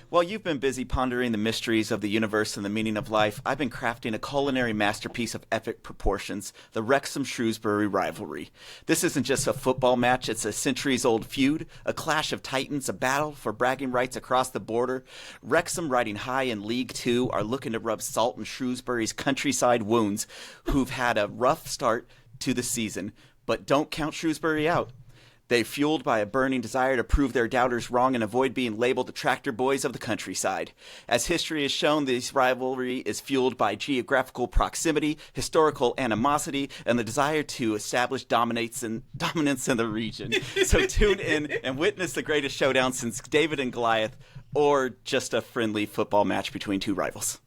While you've been busy pondering the mysteries of the universe and the meaning of life, I've been crafting a culinary masterpiece of epic proportions, the Wrexham-Shrewsbury rivalry. This isn't just a football match, it's a centuries-old feud, a clash of titans, a battle for bragging rights across the border. Wrexham, riding high in League Two, are looking to rub salt in Shrewsbury's countryside wounds, who've had a rough start to the season. But don't count Shrewsbury out. They're fueled by a burning desire to prove their doubters wrong and avoid being labeled the tractor boys of the countryside. As history has shown, this rivalry is fueled by geographical proximity, historical animosity, and the desire to establish dominance in the region. So tune in and witness the greatest showdown since David and Goliath, or just a friendly football match between two rivals.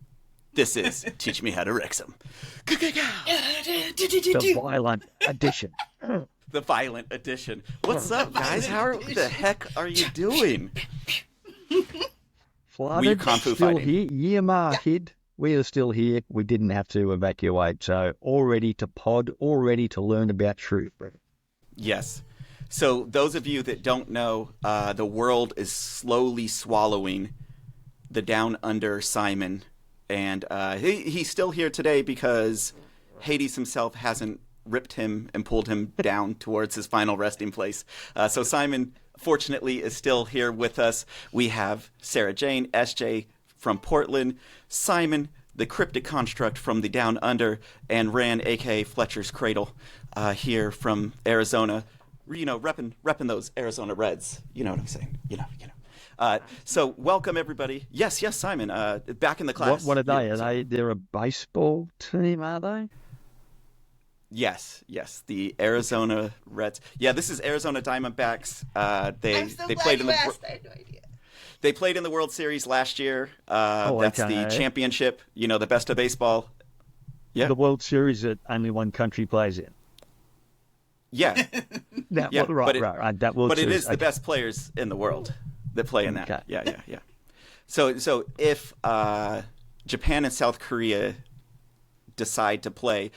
This is Teach Me How to Wrexham. The violent addition. The violent edition. What's up, guys? The heck are you doing? Flooded, Kung Fu still fighting? here. Yama hid. We are still here. We didn't have to evacuate. So all ready to pod, all ready to learn about Shrewsbury. Yes. So those of you that don't know, the world is slowly swallowing the down under Simon. And he's still here today because Hades himself hasn't ripped him and pulled him down towards his final resting place. So Simon, fortunately, is still here with us. We have SarahJane, SJ from Portland, Simon, the cryptic construct from the Down Under, and Ran, a.k.a. Fletcher's Cradle, here from Arizona. You know, repping those Arizona Reds. You know what I'm saying? You know. So welcome, everybody. Yes, Simon, back in the class. What are they? They're a baseball team, are they? Yes, the Arizona Reds. Yeah, this is Arizona Diamondbacks. They played in the I had no idea. They played in the World Series last year. That's the championship. You know, the best of baseball. Yeah, the World Series that only one country plays in. Yeah, right. That World but Series. It is the best players in the world that play in that. Okay. Yeah. So if Japan and South Korea decide to play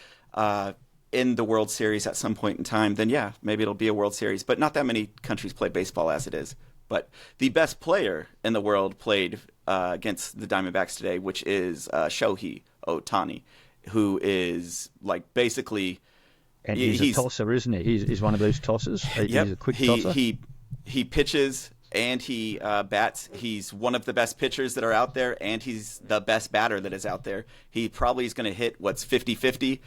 in the World Series at some point in time, then yeah, maybe it'll be a World Series. But not that many countries play baseball as it is. But the best player in the world played against the Diamondbacks today, which is Shohei Ohtani, who is like basically... And he's a tosser, isn't he? He's one of those tossers. He's a quick tosser. He pitches and he bats. He's one of the best pitchers that are out there, and he's the best batter that is out there. He probably is going to hit, 50-50,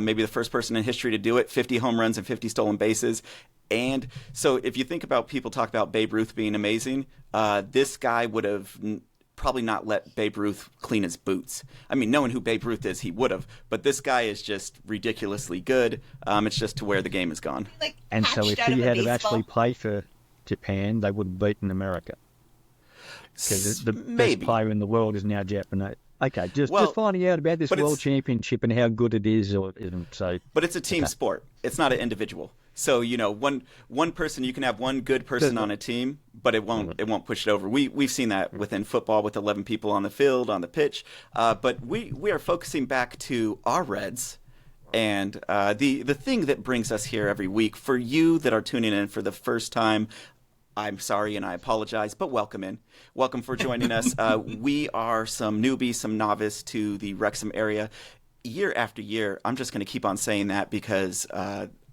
maybe the first person in history to do it, 50 home runs and 50 stolen bases. And so if you think about people talk about Babe Ruth being amazing, this guy would have probably not let Babe Ruth clean his boots. I mean, knowing who Babe Ruth is, he would have. But this guy is just ridiculously good. It's just to where the game has gone. And so if he had actually played for Japan, they would have beaten America. Because the best player in the world is now Japanese. Okay, just finding out about this World Championship and how good it is or isn't. So, but it's a team sport. It's not an individual. So, you know, one person, you can have one good person on a team, but it won't push it over. We've seen that within football with 11 people on the field, on the pitch. But we are focusing back to our Reds. And the thing that brings us here every week, for you that are tuning in for the first time, I'm sorry and I apologize, but welcome in. Welcome for joining us. We are some newbies, some novice to the Wrexham area. Year after year, I'm just going to keep on saying that because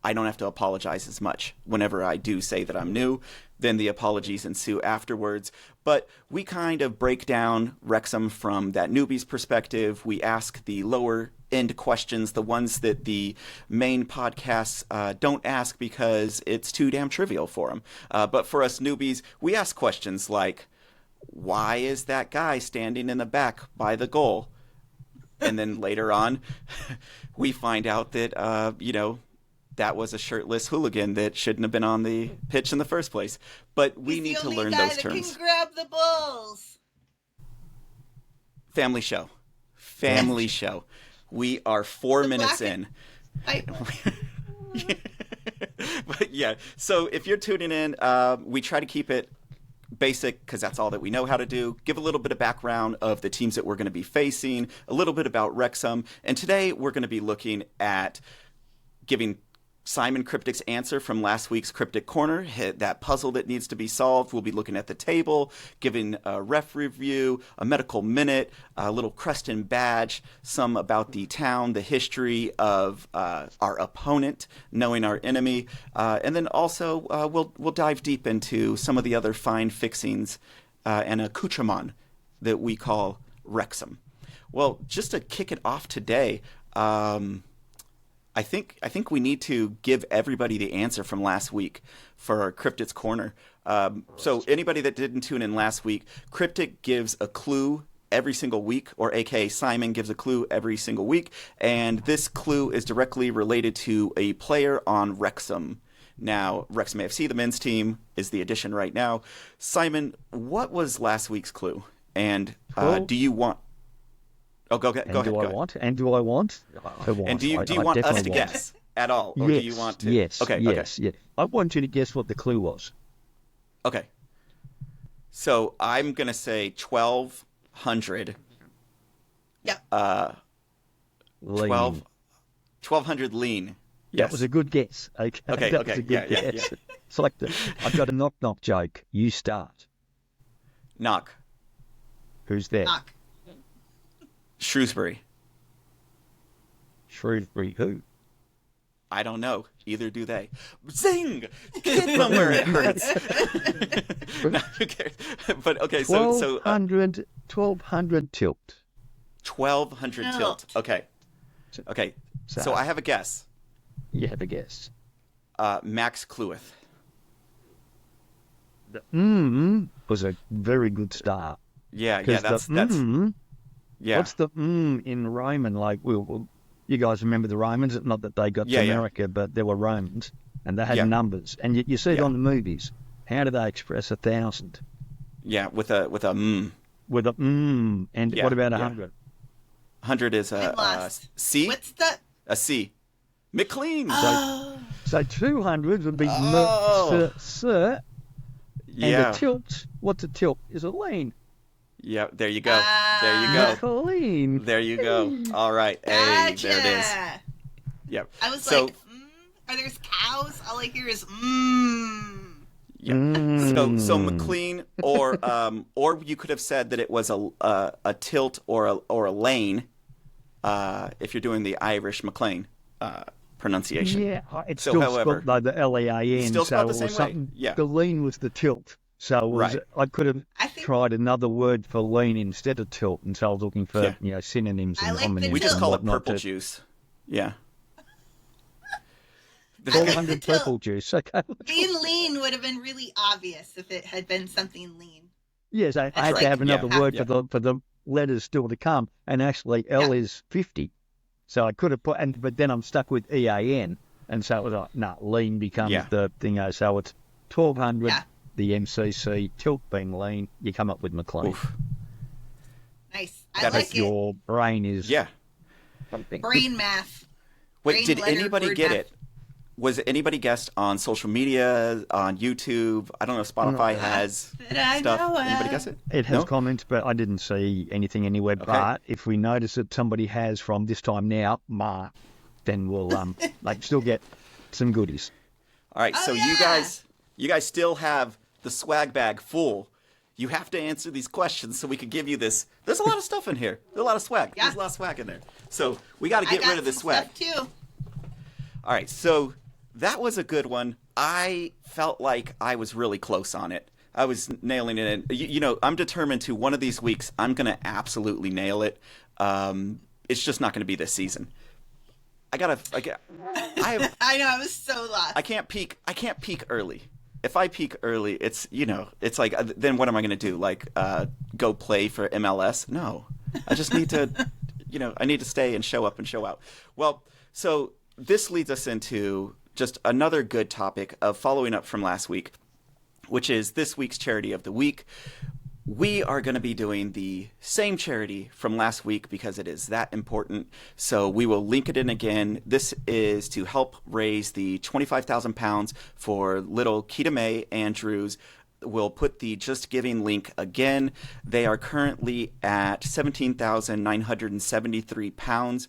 I don't have to apologize as much. Whenever I do say that I'm new, then the apologies ensue afterwards. But we kind of break down Wrexham from that newbie's perspective. We ask the lower end questions, the ones that the main podcasts don't ask because it's too damn trivial for them. But for us newbies, we ask questions like, why is that guy standing in the back by the goal? And then later on, we find out that, that was a shirtless hooligan that shouldn't have been on the pitch in the first place. But we need to learn those terms. He's the only guy that can grab the balls. Family show. We are 4 minutes in. But yeah, so if you're tuning in, we try to keep it basic because that's all that we know how to do. Give a little bit of background of the teams that we're going to be facing, a little bit about Wrexham. And today we're going to be looking at giving Simon Cryptik's answer from last week's Cryptik Corner, that puzzle that needs to be solved. We'll be looking at the table, giving a ref review, a medical minute, a little Crest Badge, some about the town, the history of our opponent, knowing our enemy, and then also we'll dive deep into some of the other fine fixings and accoutrement that we call Wrexham. Well, just to kick it off today, I think we need to give everybody the answer from last week for our Cryptik's Corner. So anybody that didn't tune in last week, Cryptik gives a clue every single week, or aka Simon gives a clue every single week, and this clue is directly related to a player on Wrexham. Now, Wrexham AFC, the men's team, is the addition right now. Simon, what was last week's clue? And do you want... Oh, go ahead. Do I want? And do I want? I want. And do you want us to guess at all, or yes, do you want to? Yes. Okay. Yes. Yeah. I want you to guess what the clue was. Okay. So I'm gonna say 1,200. Yeah. 1,200 lean. Yes. That was a good guess. Okay. That was a good guess. Yeah. It's like I've got a knock joke. You start. Knock. Who's there? Knock. Shrewsbury. Shrewsbury who? I don't know. Either do they. Zing! Hit them where it hurts. No, who cares? But okay, so 1,200 tilt. 1,200 tilt. Okay. So I have a guess. You have a guess. Max Clueth. Was a very good start. Yeah, that's yeah. What's the in Roman? Like, you guys remember the Romans? Not that they got to America, but there were Romans, and they had numbers. And you see it on the movies. How do they express 1,000? Yeah, with a With a And what about 100? 100 is a C. What's that? A C. McLean. So 200 would be sir. And a tilt. What's a tilt? Is a lean. Yeah, there you go. There you go. Clean. There you go. All right. Gotcha. Hey, there it is. Yep. I was like, are there cows? All I hear is Yeah. So McLean, or you could have said that it was a tilt or a lane, if you're doing the Irish McLean pronunciation. Yeah, it's still spelled like the L-E-A-N. Still spelled the same way. Yeah. The lean was the tilt. So I could have tried another word for lean instead of tilt, and so I was looking for synonyms and homonyms. We just call it purple juice. Yeah. 400 purple juice. Okay. Being lean would have been really obvious if it had been something lean. Yes, I had to have another word for the letters still to come, and actually L is 50. So I could have put, but then I'm stuck with EAN, and so it was like, lean becomes the thing. So it's 1,200. Yeah. The MCC, tilt being lean, you come up with McLean. Oof. Nice. I like it. Your brain is something. Brain math. Wait, did anybody get it? Was anybody guessed on social media, on YouTube? I don't know if Spotify has stuff. Anybody guess it? It has comments, but I didn't see anything anywhere. Okay. But if we notice that somebody has from this time now, then we'll still get some goodies. All right, so you guys still have the swag bag full. You have to answer these questions so we can give you this. There's a lot of stuff in here. There's a lot of swag. Yeah. There's a lot of swag in there. So we got to get rid of this swag. Too. All right, so that was a good one. I felt like I was really close on it. I was nailing it. I'm determined to one of these weeks, I'm going to absolutely nail it. It's just not going to be this season. I know, I was so lost. I can't peak early. If I peak early, it's like, then what am I going to do? Like, go play for MLS? No. I just need to, I need to stay and show up and show out. Well, so this leads us into just another good topic of following up from last week, which is this week's charity of the week. We are going to be doing the same charity from last week because it is that important. So we will link it in again. This is to help raise the £25,000 for little Keita May Andrews. We'll put the Just Giving link again. They are currently at £17,973.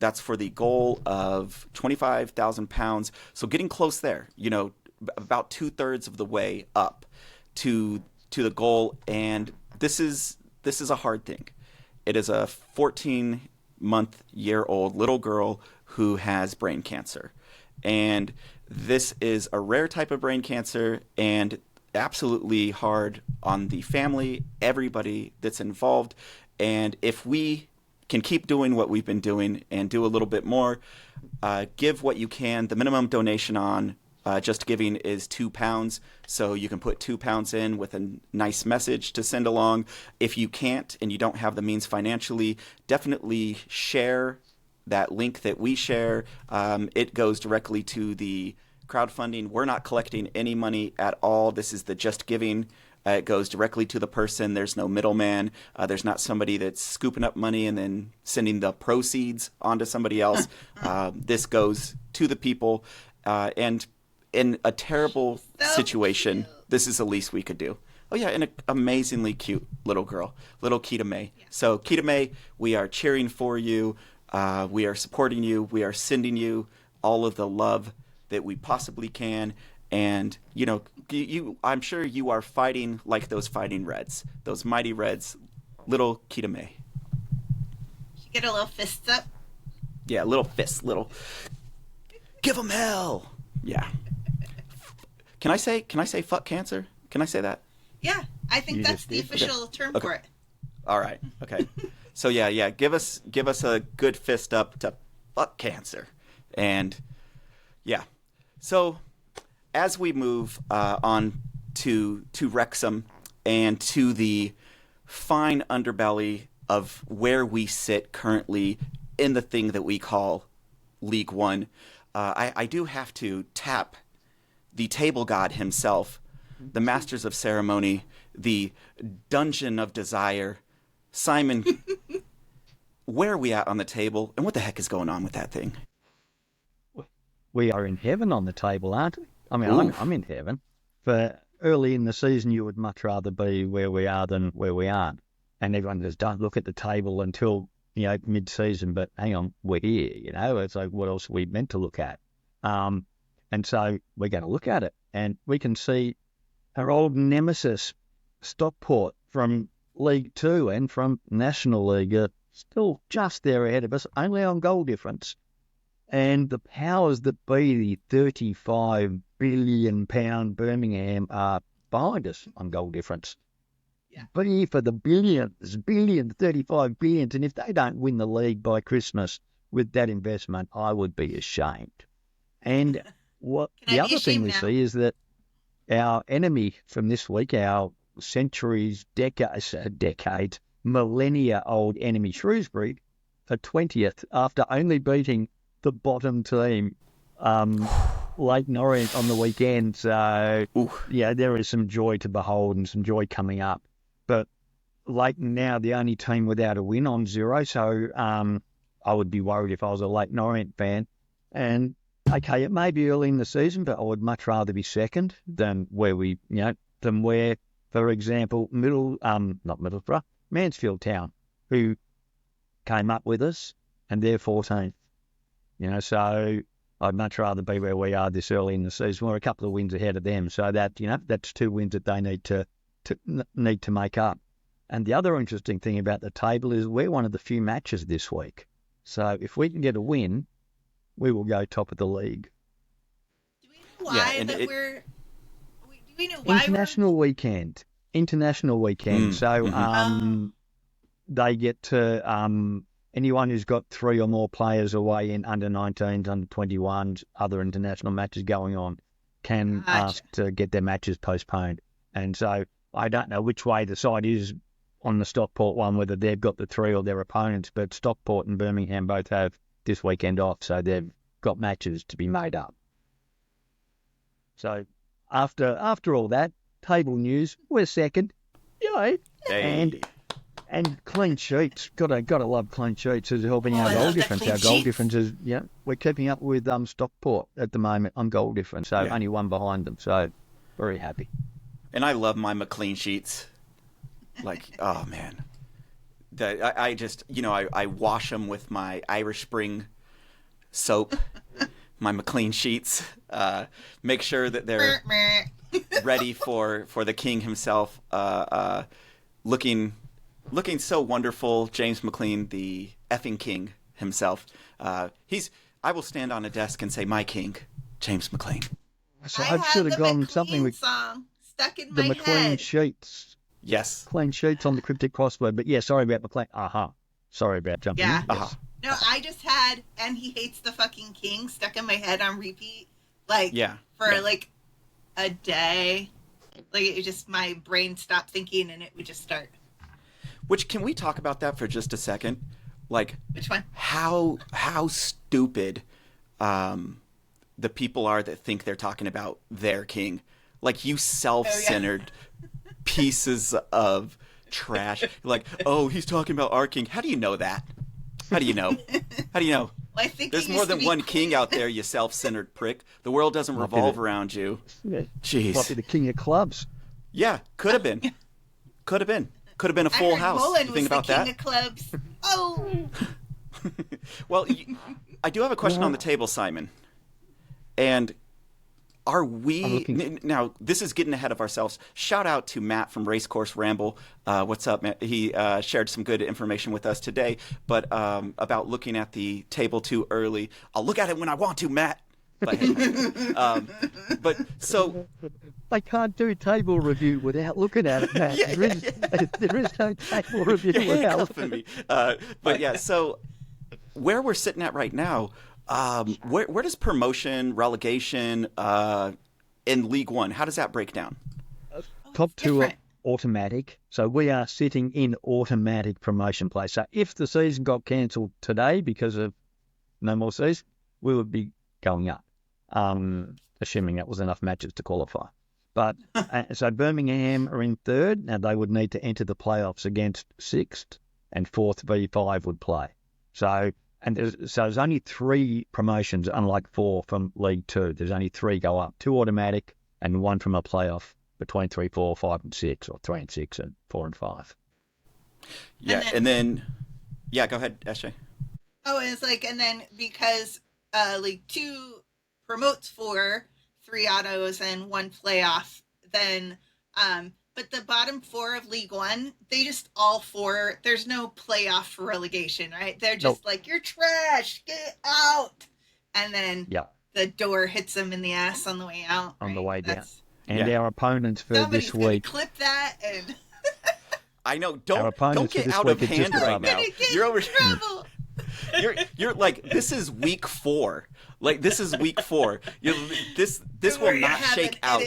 That's for the goal of £25,000. So getting close there, about 2/3 of the way up to the goal. And this is a hard thing. It is a 14-month-old little girl who has brain cancer. And this is a rare type of brain cancer and absolutely hard on the family, everybody that's involved. And if we can keep doing what we've been doing and do a little bit more, give what you can. The minimum donation on Just Giving is £2, so you can put £2 in with a nice message to send along. If you can't and you don't have the means financially, definitely share that link that we share. It goes directly to the crowdfunding. We're not collecting any money at all. This is the Just Giving. It goes directly to the person. There's no middleman. There's not somebody that's scooping up money and then sending the proceeds onto somebody else. This goes to the people. And in a terrible situation, this is the least we could do. Oh, yeah, and an amazingly cute little girl, little Keita May. Yeah. So, Keita May, we are cheering for you. We are supporting you. We are sending you all of the love that we possibly can. And, I'm sure you are fighting like those fighting Reds, those mighty Reds, little Keita May. You get a little fist up? Yeah, little fist, little. Give 'em hell. Yeah. Can I say fuck cancer? Can I say that? Yeah, I think that's the official term for it. All right. Okay. So yeah. Give us a good fist up to fuck cancer, and yeah. So as we move on to Wrexham and to the fine underbelly of where we sit currently in the thing that we call League One, I do have to tap the table god himself, the masters of ceremony, the dungeon of desire. Simon, where are we at on the table, and what the heck is going on with that thing? We are in heaven on the table, aren't we? I mean, I'm in heaven. But early in the season, you would much rather be where we are than where we aren't. And everyone just don't look at the table until, mid-season, but hang on, we're here, It's like, what else are we meant to look at? And so we're going to look at it, and we can see our old nemesis, Stockport, from League Two and from National League, are still just there ahead of us, only on goal difference. And the powers that be, the £35 billion Birmingham, are behind us on goal difference. Yeah. B for the billions, 35 billions. And if they don't win the league by Christmas with that investment, I would be ashamed. And the other thing we see is that our enemy from this week, our centuries, decades, millennia-old enemy Shrewsbury, are 20th after only beating the bottom team, Leyton Orient, on the weekend. So, there is some joy to behold and some joy coming up. But Leyton now the only team without a win on 0, so I would be worried if I was a Leyton Orient fan. And okay, it may be early in the season, but I would much rather be second than where for example, Mansfield Town, who came up with us, and they're 14th. So I'd much rather be where we are this early in the season. We're a couple of wins ahead of them, so that that's 2 wins that they need to make up. And the other interesting thing about the table is we're one of the few matches this week. So if we can get a win, we will go top of the league. Do we know why Do we know why International weekend. So they get to anyone who's got 3 or more players away in under 19s, under 21s, other international matches going on, can ask to get their matches postponed. And so I don't know which way the side is on the Stockport one, whether they've got the 3 or their opponents, but Stockport and Birmingham both have this weekend off, so they've got matches to be made up. So after all that, table news, we're second. Yay. Hey. And clean sheets. Gotta love clean sheets as helping our goal difference. Our goal difference is, we're keeping up with Stockport at the moment on goal difference, so only one behind them. So very happy. And I love my McLean sheets. Like, oh man, I just I wash them with my Irish Spring soap, my McLean sheets. Make sure that they're ready for the king himself. Looking so wonderful, James McLean, the effing king himself. I will stand on a desk and say, "My king, James McLean." So I should have gone something with song stuck in the my McLean head. sheets. Yes. McLean sheets on the Cryptik crossword. But yeah, sorry about McLean. Sorry about jumping in. Yes. No, I just had, and he hates the fucking king stuck in my head on repeat. For like a day. Like it just, my brain stopped thinking and it would just start. Which, can we talk about that for just a second? Like, which one? How stupid the people are that think they're talking about their king. Like, you self-centered pieces of trash. Like, oh, he's talking about our king. How do you know that? How do you know? Well, I think there's more than one king out there, you self-centered prick. The world doesn't revolve around you. Jeez. Might be the king of clubs. Yeah, could have been. Could have been. Could have been a full house. Mullen you think was about the that? King of clubs. Oh. Well, I do have a question on the table, Simon. And are we now? This is getting ahead of ourselves. Shout out to Matt from Racecourse Ramble. What's up, Matt? He shared some good information with us today, but about looking at the table too early. I'll look at it when I want to, Matt. But so they can't do table review without looking at it, Matt. There is no table review without looking at it. But yeah, so where we're sitting at right now, where does promotion, relegation in League One, how does that break down? Top two are automatic. So we are sitting in automatic promotion place. So if the season got cancelled today because of no more season, we would be going up. Assuming that was enough matches to qualify. But so Birmingham are in third. Now they would need to enter the playoffs against sixth, and fourth V5 would play. So there's only 3 promotions, unlike 4 from League Two. There's only 3 go up, 2 automatic, and 1 from a playoff between 3, 4, 5, and 6, or 3 and 6, and 4 and 5. Yeah, and then go ahead, SJ. Oh, and it's like, and then because League Two promotes for 3 autos and 1 playoff, then but the bottom 4 of League One, they just all 4, there's no playoff for relegation, right? They're just like, you're trash, get out, and then the door hits them in the ass on the way out, on the way down. And our opponents for this week, clip that and I know, don't get out of hand right now. You're over trouble. You're like, this is week 4. Like, this is week 4. This will not shake out.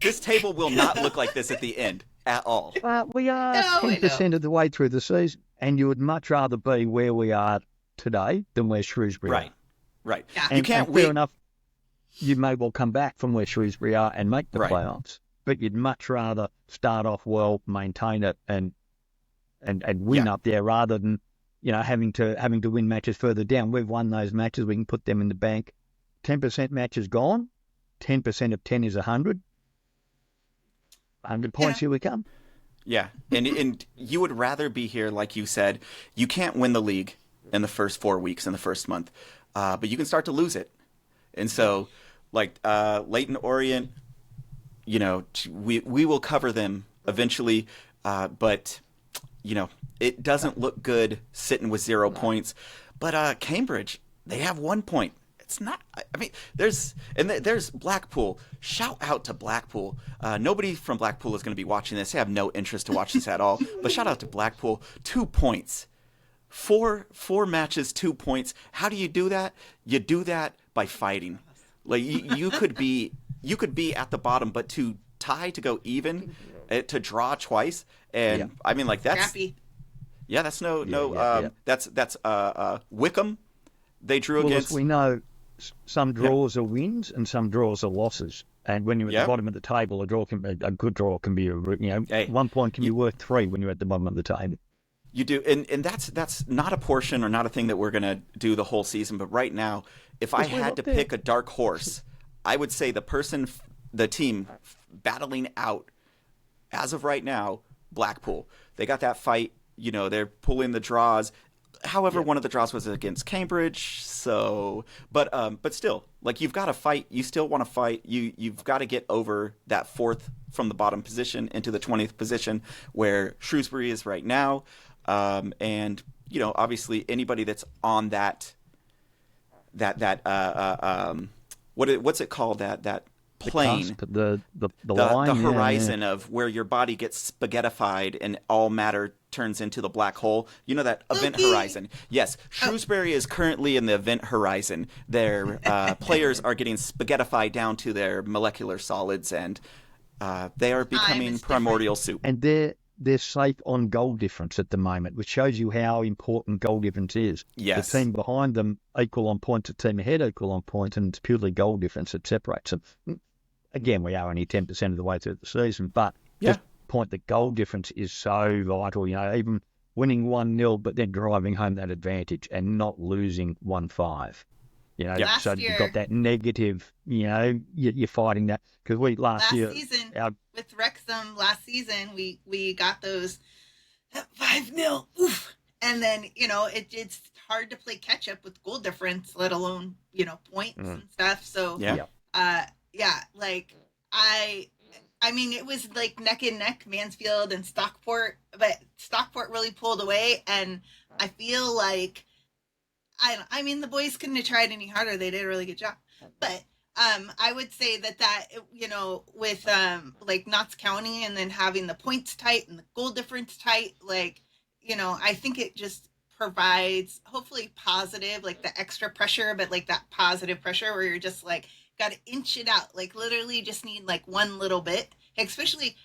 This table will not look like this at the end at all. We are 10% of the way through the season, and you would much rather be where we are today than where Shrewsbury are. Right. And, you can't wait. Fair enough, you may well come back from where Shrewsbury are and make the playoffs, but you'd much rather start off well, maintain it, and win up there rather than having to win matches further down. We've won those matches. We can put them in the bank. 10% matches gone. 10% of 10 is 100. 100 points, here we come. Yeah, and you would rather be here, like you said. You can't win the league in the first 4 weeks in the first month, but you can start to lose it. And so, like Leyton Orient, we will cover them eventually, but it doesn't look good sitting with 0 points. But Cambridge, they have 1 point. It's not. I mean, there's Blackpool. Shout out to Blackpool. Nobody from Blackpool is going to be watching this. They have no interest to watch this at all. But shout out to Blackpool. 2 points. Four matches, 2 points. How do you do that? You do that by fighting. Like you could be at the bottom, but to tie, to go even, to draw twice, and I mean, like, that's Scrappy. Yeah, that's that's Wickham. They drew against. As we know, some draws are wins and some draws are losses. And when you're at the bottom of the table, a good draw can be 1 point can be worth 3 when you're at the bottom of the table. You do, and that's not a portion or not a thing that we're going to do the whole season. But right now, if I had to pick a dark horse, I would say the team battling out as of right now, Blackpool. They got that fight. They're pulling the draws. However, one of the draws was against Cambridge, so but still, like, you've got to fight. You still want to fight. You've got to get over that 4th from the bottom position into the 20th position where Shrewsbury is right now, and obviously anybody that's on that what's it called, that plane, the line, the horizon of where your body gets spaghettified and all matter turns into the black hole. You know, that event horizon. Yes, Shrewsbury is currently in the event horizon. Their players are getting spaghettified down to their molecular solids, and they are becoming primordial soup. And they're safe on goal difference at the moment, which shows you how important goal difference is. Yes. The team behind them equal on points, the team ahead equal on points, and it's purely goal difference that separates them. Again, we are only 10% of the way through the season, but just point the goal difference is so vital. Even winning 1-0, but then driving home that advantage and not losing 1-5. So you've got that negative. You're fighting that because last season with Wrexham last season we got those 5-0, oof, and then it's hard to play catch up with goal difference, let alone points and stuff. So I mean, it was like neck and neck, Mansfield and Stockport, but Stockport really pulled away, and I feel like I mean, the boys couldn't have tried any harder. They did a really good job. But I would say that with like Notts County and then having the points tight and the goal difference tight, I think it just provides hopefully positive, like the extra pressure, but like that positive pressure where you're just like, got to inch it out. Like literally just need like one little bit, especially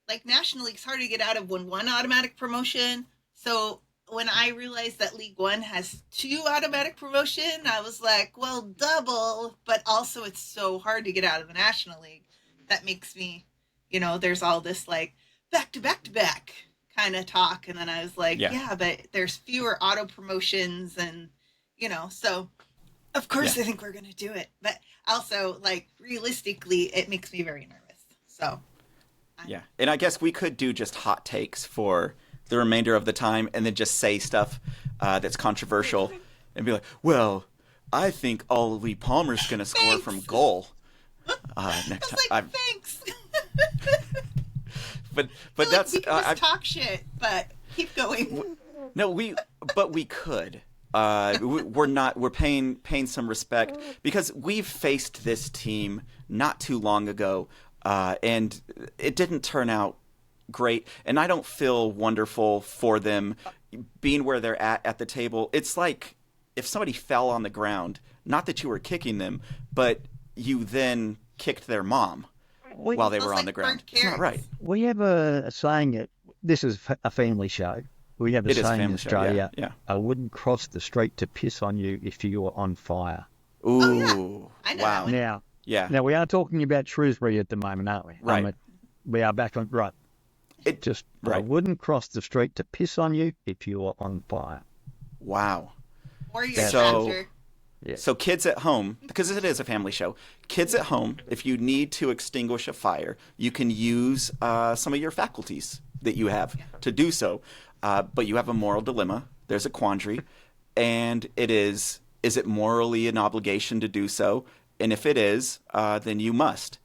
like National League's hard to get out of when one automatic promotion. So when I realized that League One has 2 automatic promotion, I was like, well, double, but also it's so hard to get out of the National League. That makes me, there's all this like back to back kind of talk. And then I was like, but there's fewer auto promotions and, so of course I think we're going to do it. But also, like, realistically, it makes me very nervous. So. And I guess we could do just hot takes for the remainder of the time and then just say stuff that's controversial and be like, well, I think Ollie Palmer's going to score from goal next time. Thanks. but that's like we can just talk shit, but keep going. No, we could. We're paying some respect because we've faced this team not too long ago, and it didn't turn out great. And I don't feel wonderful for them being where they're at the table. It's like if somebody fell on the ground, not that you were kicking them, but you then kicked their mom while they were on the ground. It's not right. We have a saying, this is a family show. We have a saying in Australia, I wouldn't cross the street to piss on you if you were on fire. Ooh, I know. Now, Now, we are talking about Shrewsbury at the moment, aren't we? Right. We are back on, right. I wouldn't cross the street to piss on you if you were on fire. Wow. Or your sister. So kids at home, because it is a family show, kids at home, if you need to extinguish a fire, you can use some of your faculties that you have to do so. But you have a moral dilemma. There's a quandary. And is it morally an obligation to do so? And if it is, then you must.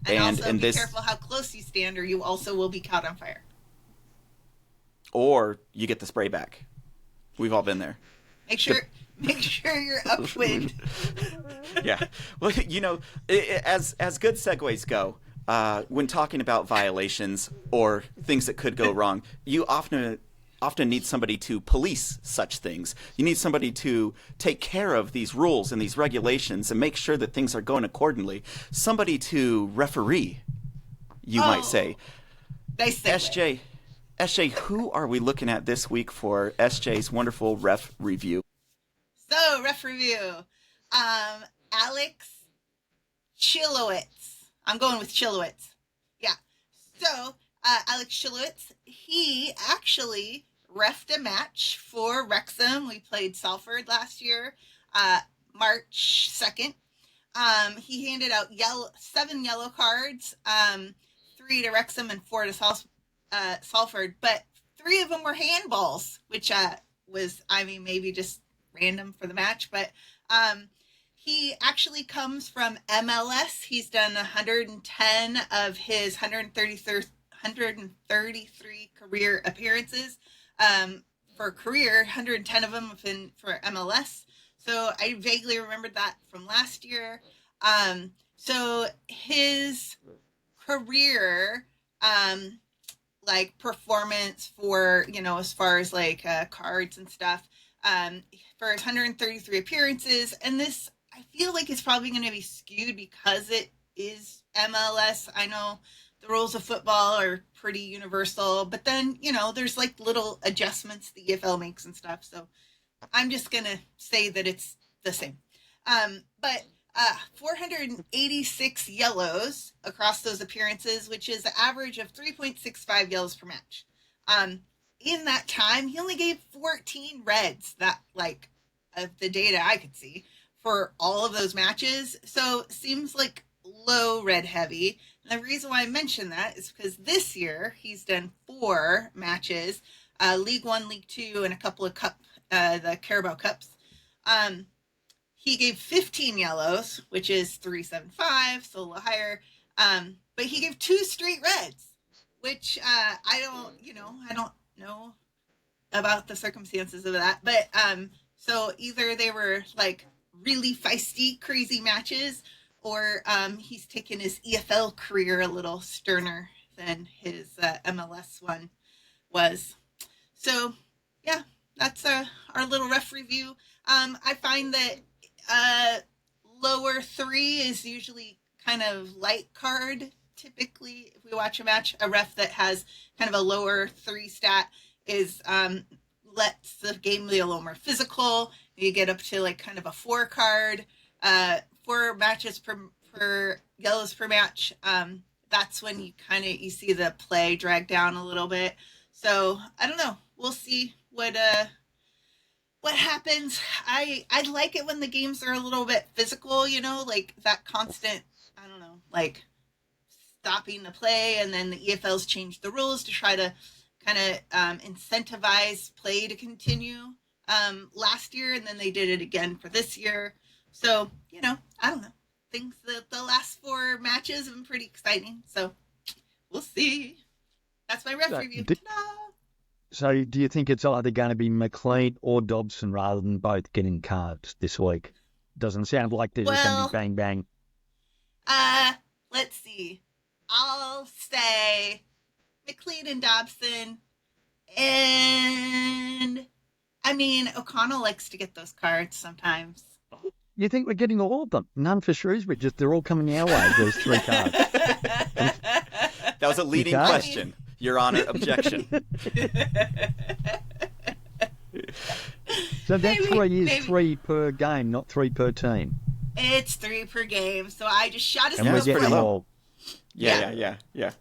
And also be careful how close you stand, or you also will be caught on fire. Or you get the spray back. We've all been there. Make sure you're upwind. Yeah. Well, as good segues go, when talking about violations or things that could go wrong, you often need somebody to police such things. You need somebody to take care of these rules and these regulations and make sure that things are going accordingly. Somebody to referee, you might say. Nice segue. SJ, who are we looking at this week for SJ's wonderful ref review? So, ref review. Alex Chilowitz. I'm going with Chilowitz. Yeah. So, Alex Chilowitz, he actually reffed a match for Wrexham. We played Salford last year, March 2nd. He handed out 7 yellow cards, 3 to Wrexham and 4 to Salford, but 3 of them were handballs, which was, maybe just random for the match, but he actually comes from MLS. He's done 110 of his 133 career appearances. For career, 110 of them have been for MLS. So I vaguely remembered that from last year. So his career, performance for, as far as cards and stuff, for his 133 appearances, and this, I feel like it's probably going to be skewed because it is MLS. I know the rules of football are pretty universal, but then, there's little adjustments the EFL makes and stuff. So I'm just going to say that it's the same. But 486 yellows across those appearances, which is an average of 3.65 yellows per match. In that time, he only gave 14 reds, that of the data I could see, for all of those matches. So it seems low red heavy. And the reason why I mention that is because this year he's done 4 matches, League One, League Two, and a couple of the Carabao Cups. He gave 15 yellows, which is 375, so a little higher. But he gave 2 straight reds, which I don't know about the circumstances of that. But so either they were really feisty, crazy matches, or he's taken his EFL career a little sterner than his MLS one was. So yeah, that's our little ref review. I find that lower 3 is usually kind of light card. Typically, if we watch a match, a ref that has kind of a lower 3 stat is lets the game be a little more physical. You get up to kind of a 4 card, 4 matches per yellows per match. That's when you see the play drag down a little bit. So I don't know. We'll see what happens. I like it when the games are a little bit physical, that constant, I don't know, stopping the play, and then the EFL's changed the rules to try to kind of incentivize play to continue last year, and then they did it again for this year. So, I don't know. Things that the last 4 matches have been pretty exciting. So we'll see. That's my ref review. So do you think it's either going to be McLean or Dobson rather than both getting cards this week? Doesn't sound like there's going to be bang, bang. Let's see. I'll say McLean and Dobson. And, O'Connell likes to get those cards sometimes. You think we're getting all of them? None for Shrewsbury, just they're all coming our way, those 3 cards. That was a leading question. Your Honor, objection. So that 3 is 3 per game, not 3 per team. It's 3 per game, so I just shot his and we're getting all. Yeah.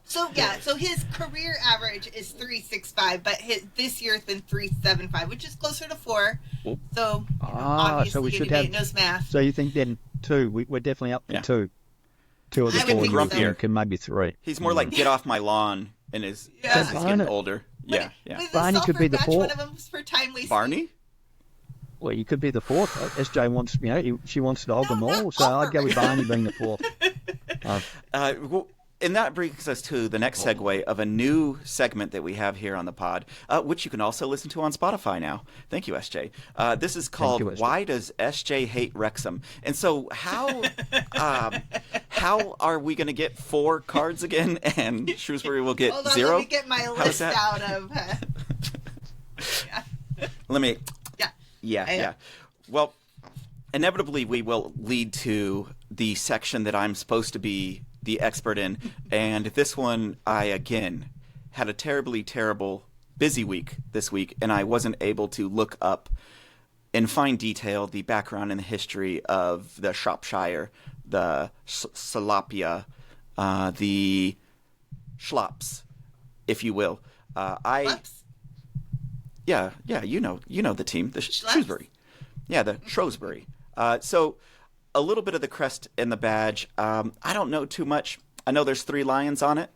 So his career average is 365, but this year it's been 375, which is closer to 4. So obviously, so we should have knows math. So you think then 2? We're definitely up for 2. 2 of the 4 grumpier. Can maybe 3. He's more like get off my lawn, and as he's getting older. Yeah. Barney could be the 4th. One of them was for time wasting. Barney? Well, you could be the 4th. SJ wants, she wants to hold them all, so I'd go with Barney being the 4th. And that brings us to the next segue of a new segment that we have here on the pod, which you can also listen to on Spotify now. Thank you, SJ. This is called Why Does SJ Hate Wrexham? And so how are we going to get 4 cards again and Shrewsbury will get 0? Let me get my list out of... Let me... Yeah. Well, inevitably we will lead to the section that I'm supposed to be the expert in, and this one I again had a terribly terrible busy week this week, and I wasn't able to look up in fine detail the background and the history of the Shropshire, the Salapia, the Schlops, if you will. Yeah, you know the team, the Shrewsbury. Yeah, the Shrewsbury. So a little bit of the crest and the badge. I don't know too much. I know there's 3 lions on it.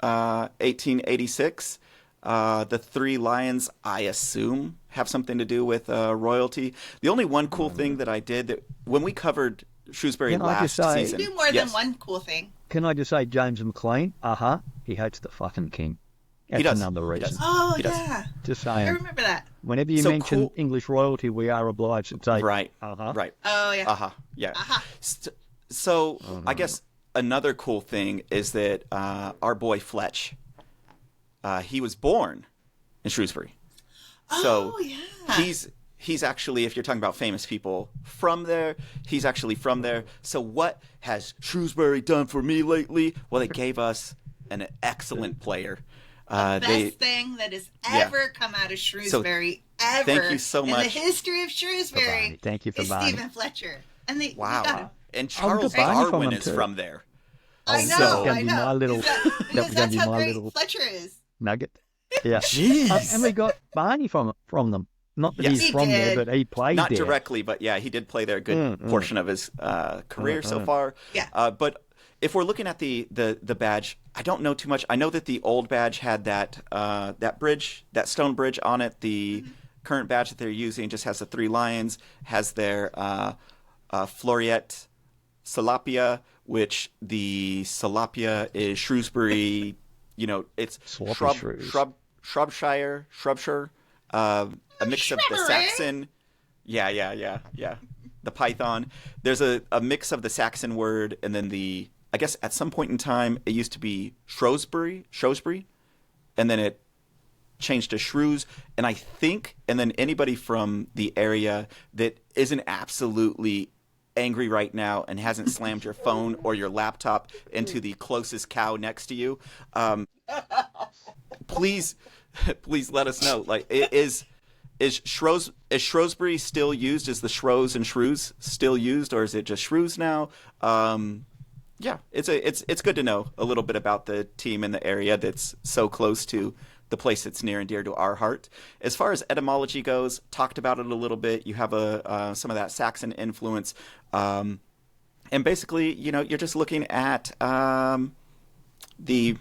1886. The 3 lions, I assume, have something to do with royalty. The only one cool thing that I did that when we covered Shrewsbury last season, do more than one cool thing. Can I just say, James McLean? He hates the fucking king. That's he does. another reason. Oh, he yeah. Does. Just saying. I remember that. Whenever you mention English royalty, we are obliged to say, right. Right. Oh, yeah. Yeah. So I guess another cool thing is that our boy Fletch, he was born in Shrewsbury. So he's actually, if you're talking about famous people from there, he's actually from there. So what has Shrewsbury done for me lately? Well, they gave us an excellent player. The best thing that has ever come out of Shrewsbury, ever. Thank you so much. In the history of Shrewsbury, thank you for Stephen Fletcher. And they got him. And Charles Darwin is from there. I know. That's going to be my little, that's how great Fletcher is. Nugget. Yeah. Jeez. And we got Barney from them. Not that he's from there, but he played there. Not directly, but yeah, he did play there a good portion of his career so far. Yeah. But if we're looking at the badge, I don't know too much. I know that the old badge had that bridge, that stone bridge on it. The current badge that they're using just has the 3 lions, has their Floriette Salapia, which the Salapia is Shrewsbury. It's Shropshire, a mix of the Saxon. Yeah. The Python. There's a mix of the Saxon word and then I guess at some point in time it used to be Shrewsbury, and then it changed to Shrews. And I think, and then anybody from the area that isn't absolutely angry right now and hasn't slammed your phone or your laptop into the closest cow next to you, please let us know. Like, is Shrewsbury still used? Is the Shrows and Shrews still used, or is it just Shrews now? Yeah, it's good to know a little bit about the team in the area that's so close to the place that's near and dear to our heart. As far as etymology goes, talked about it a little bit. You have some of that Saxon influence, and basically, you're just looking at the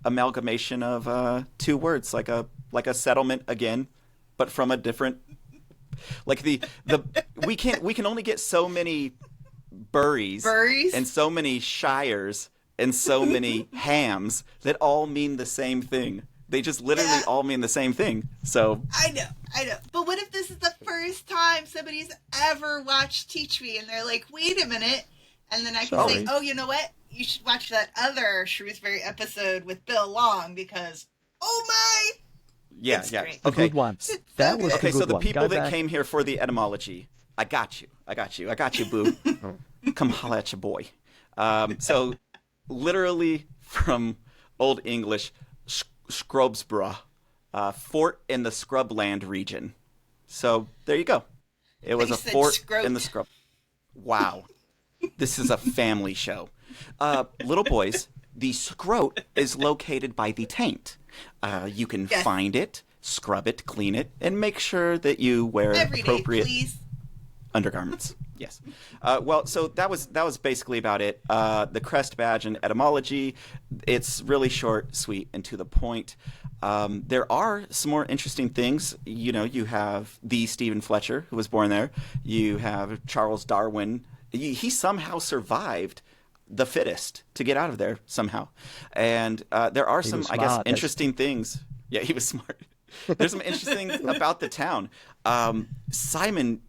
amalgamation of 2 words, like a settlement again, but from a different. Like we can only get so many buries and so many shires and so many hams that all mean the same thing. They just literally all mean the same thing. So I know. But what if this is the first time somebody's ever watched Teach Me and they're like, wait a minute, and then I can say, oh, you know what? You should watch that other Shrewsbury episode with Bill Long because, oh my. Yeah. Great. Okay. Good one. That was okay. So the one. people that came here for the etymology, I got you, boo. Come holla at your boy. So literally from Old English, Shrewsbury, fort in the scrubland region. So there you go. It was a fort in the scrub. Wow. This is a family show. Little boys, the scrote is located by the taint. You can find it, scrub it, clean it, and make sure that you wear appropriate undergarments. Yes. Well, so that was basically about it. The Crest Badge and etymology. It's really short, sweet, and to the point. There are some more interesting things. You have the Stephen Fletcher, who was born there. You have Charles Darwin. He somehow survived the fittest to get out of there somehow. And there are some, I guess, interesting things. Yeah, he was smart. There's some interesting about the town. Simon,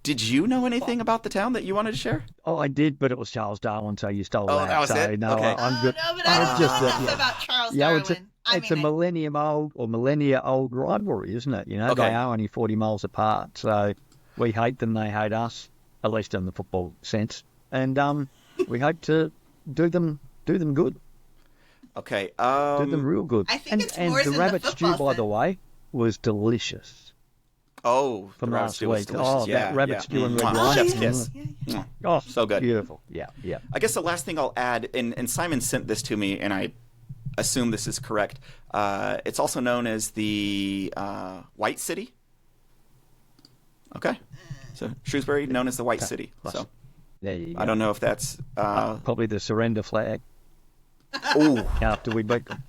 did you know anything about the town that you wanted to share? Oh, I did, but it was Charles Darwin, so you stole that. Oh, that was it? No, okay. I'm good. No, but I don't know enough about Charles Darwin. It's a millennia-old rivalry, isn't it? They are only 40 miles apart, so we hate them, they hate us, at least in the football sense. And we hope to do them good. Okay. Do them real good. I think it's more and the rabbit stew, by the way, was delicious. Oh, from last week. Oh, that rabbit stew and red wine. Chef's kiss. Yeah. Oh, so good. Beautiful. Yeah. I guess the last thing I'll add, and Simon sent this to me, and I assume this is correct. It's also known as the White City. Okay. So Shrewsbury, known as the White City. So there you go. I don't know if that's probably the surrender flag. After we beat them.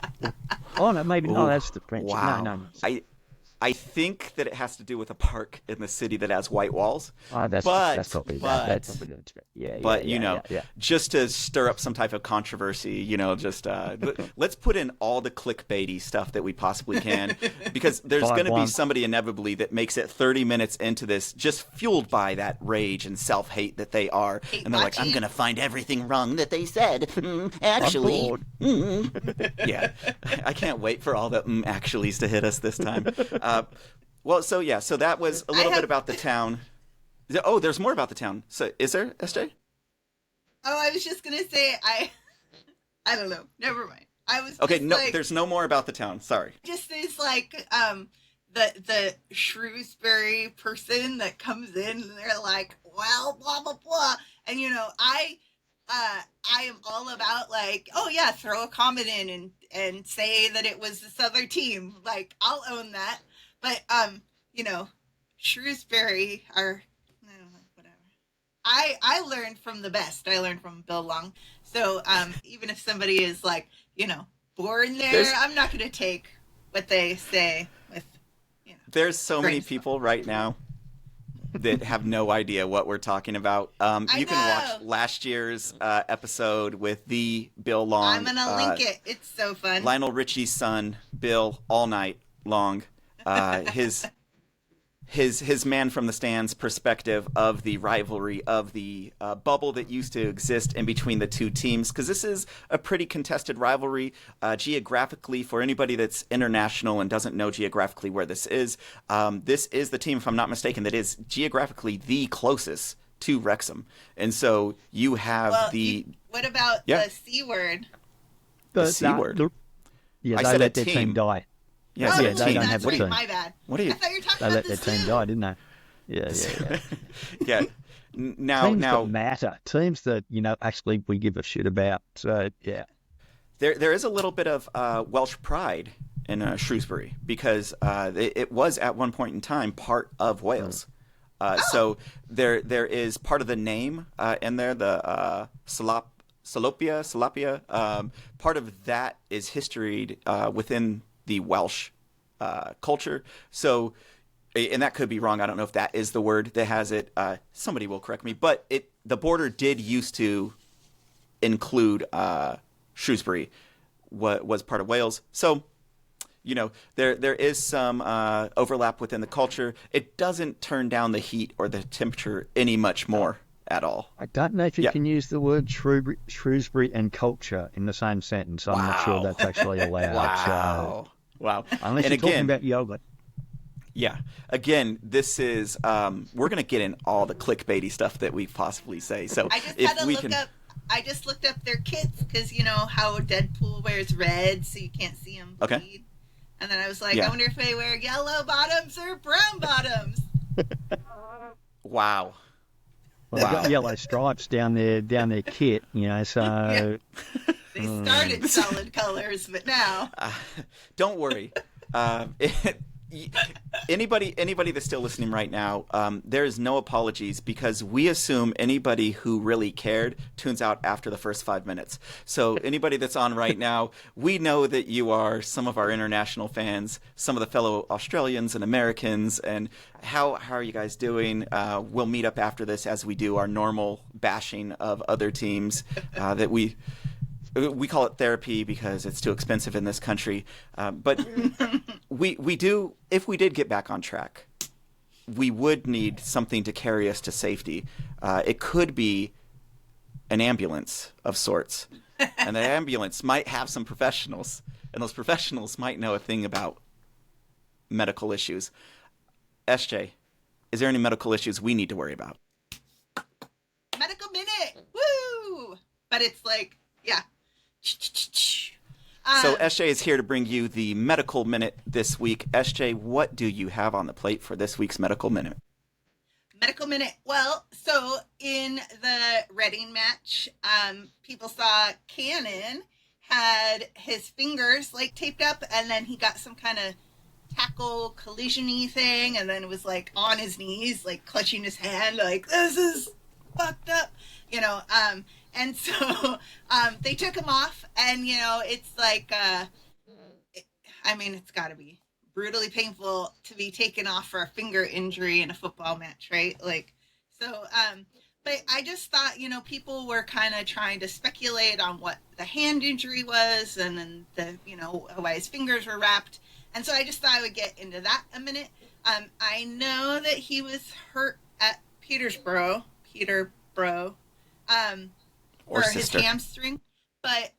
Oh, no, maybe not. That's the French. Wow. No. I think that it has to do with a park in the city that has white walls. That's probably that. That's probably just to stir up some type of controversy, let's put in all the clickbaity stuff that we possibly can, because there's going to be somebody inevitably that makes it 30 minutes into this just fueled by that rage and self-hate that they are. And they're like, I'm going to find everything wrong that they said. Actually. Yeah. I can't wait for all the actuallys to hit us this time. So that was a little bit about the town. Oh, there's more about the town. So is there, SJ? Oh, I was just gonna say I don't know. Never mind. I was okay. No, there's no more about the town. Sorry. Just this the Shrewsbury person that comes in and they're like, well, blah blah blah, and I am all about throw a comment in and say that it was this other team. Like, I'll own that. But, Shrewsbury are, whatever. I learned from the best. I learned from Bill Long. So, even if somebody is born there, I'm not going to take what they say with, There's so many people right now that have no idea what we're talking about. You can watch last year's episode with the Bill Long. I'm going to link it. It's so fun. Lionel Richie's son, Bill, all night long. His man from the stands perspective of the rivalry, of the bubble that used to exist in between the two teams, because this is a pretty contested rivalry geographically. For anybody that's international and doesn't know geographically where this is the team, if I'm not mistaken, that is geographically the closest to Wrexham. And so you have what about the C word? The C word? Yeah, I let their team die. Yeah, they don't have a team. My bad. What are you? I thought you were talking they about let their team die, didn't they? Yeah. Yeah. Now, teams that matter. Teams that actually we give a shit about. So yeah. There is a little bit of Welsh pride in Shrewsbury, because it was at one point in time part of Wales. So there is part of the name in there, the Salopia. Part of that is historied within the Welsh culture. So, and that could be wrong. I don't know if that is the word that has it. Somebody will correct me. But the border did used to include Shrewsbury, was part of Wales. So, there is some overlap within the culture. It doesn't turn down the heat or the temperature any much more at all. I don't know if you can use the word Shrewsbury and culture in the same sentence. I'm not sure that's actually allowed. Wow. Unless you're talking about yogurt. Yeah. Again, this is we're going to get in all the clickbaity stuff that we possibly say. So I just looked up their kits, because how Deadpool wears red so you can't see him bleed. Okay. And then I was like, I wonder if they wear yellow bottoms or brown bottoms. Wow. Well, they've got yellow stripes down their kit, so... They started solid colors, but now... don't worry. Anybody that's still listening right now, there is no apologies, because we assume anybody who really cared tunes out after the first 5 minutes. So anybody that's on right now, we know that you are some of our international fans, some of the fellow Australians and Americans, and how are you guys doing? We'll meet up after this as we do our normal bashing of other teams that we call it therapy because it's too expensive in this country. But we do, if we did get back on track, we would need something to carry us to safety. It could be an ambulance of sorts. And the ambulance might have some professionals, and those professionals might know a thing about medical issues. SJ, is there any medical issues we need to worry about? Medical Minute! Woo! But it's like, yeah. So SJ is here to bring you the Medical Minute this week. SJ, what do you have on the plate for this week's Medical Minute? Medical Minute. Well, so in the Reading match, people saw Cannon had his fingers taped up, and then he got some kind of tackle collision-y thing, and then it was on his knees, clutching his hand, this is fucked up, And so they took them off, and it's like, it's got to be brutally painful to be taken off for a finger injury in a football match, right? Like, so, but I just thought, people were kind of trying to speculate on what the hand injury was, and then why his fingers were wrapped. And so I just thought I would get into that a minute. I know that he was hurt at Peterborough, or his hamstring, but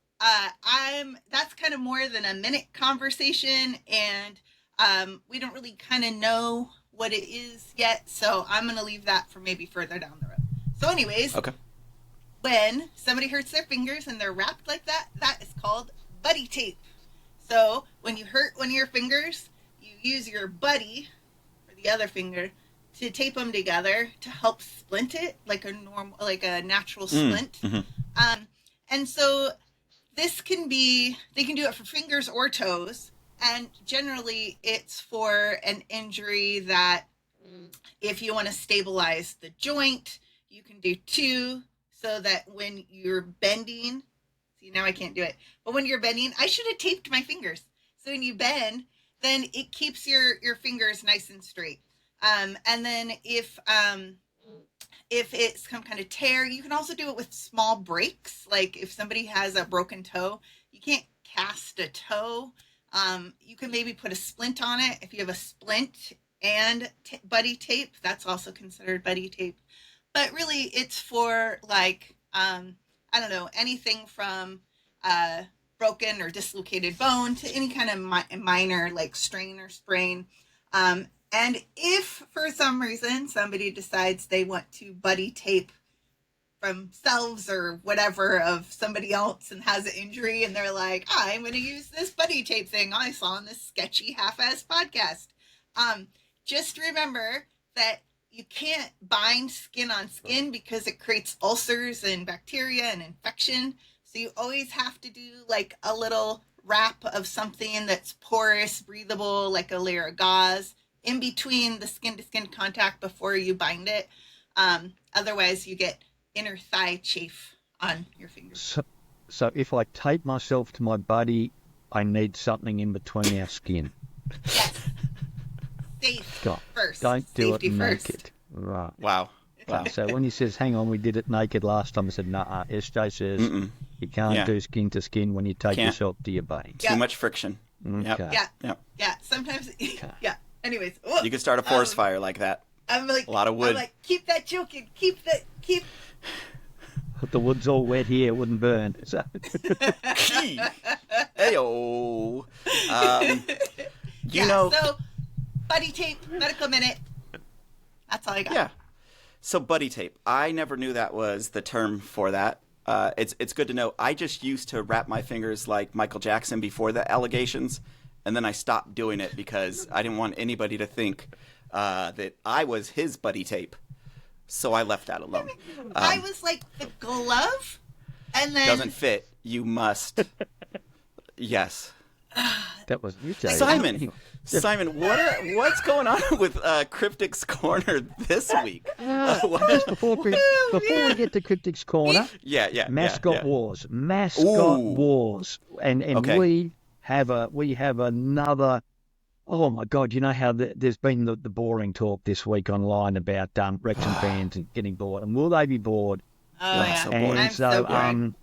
that's kind of more than a minute conversation, and we don't really kind of know what it is yet, so I'm going to leave that for maybe further down the road. So anyways, okay. When somebody hurts their fingers and they're wrapped like that, that is called buddy tape. So when you hurt one of your fingers, you use your buddy, or the other finger, to tape them together to help splint it like a natural splint. Mm-hmm. And so this they can do it for fingers or toes. And generally it's for an injury that if you want to stabilize the joint, you can do 2, so that when you're bending, see, now I can't do it, but when you're bending, I should have taped my fingers. So when you bend, then it keeps your fingers nice and straight. And then if it's some kind of tear, you can also do it with small breaks. Like if somebody has a broken toe, you can't cast a toe. You can maybe put a splint on it. If you have a splint and buddy tape, that's also considered buddy tape. But really it's for like, anything from broken or dislocated bone to any kind of minor like strain or sprain. And if for some reason somebody decides they want to buddy tape themselves or whatever of somebody else and has an injury, and they're like, I'm going to use this buddy tape thing I saw on this sketchy half-ass podcast. Just remember that you can't bind skin on skin because it creates ulcers and bacteria and infection. So you always have to do like a little wrap of something that's porous, breathable, like a layer of gauze in between the skin-to-skin contact before you bind it. Otherwise, you get inner thigh chafe on your fingers. So if I tape myself to my buddy, I need something in between our skin. Yes. Safe first. Don't do Safety it first. naked. Right. Wow. So when he says, hang on, we did it naked last time, I said, nah, SJ says you can't do skin to skin when you tape yourself to your buddy. Too much friction. Okay. Yeah. Sometimes, yeah. Anyways. You could start a forest fire like that. I'm like, a lot of wood. I'm like, keep that joking. Keep. If the wood's all wet here, it wouldn't burn. So. Hey-o. So, buddy tape, medical minute. That's all I got. Yeah. So buddy tape. I never knew that was the term for that. It's good to know. I just used to wrap my fingers like Michael Jackson before the allegations, and then I stopped doing it because I didn't want anybody to think that I was his buddy tape. So I left that alone. I was like the glove, and then doesn't fit. You must. Yes. That was you, Jay. Simon, what's going on with Cryptik's Corner this week? Just before we get to Cryptik's Corner, Mascot Wars, Wars, and okay. we have another. Oh my God! You know how there's been the boring talk this week online about Wrexham fans and getting bored, and will they be bored? Oh yeah, and I'm so bored.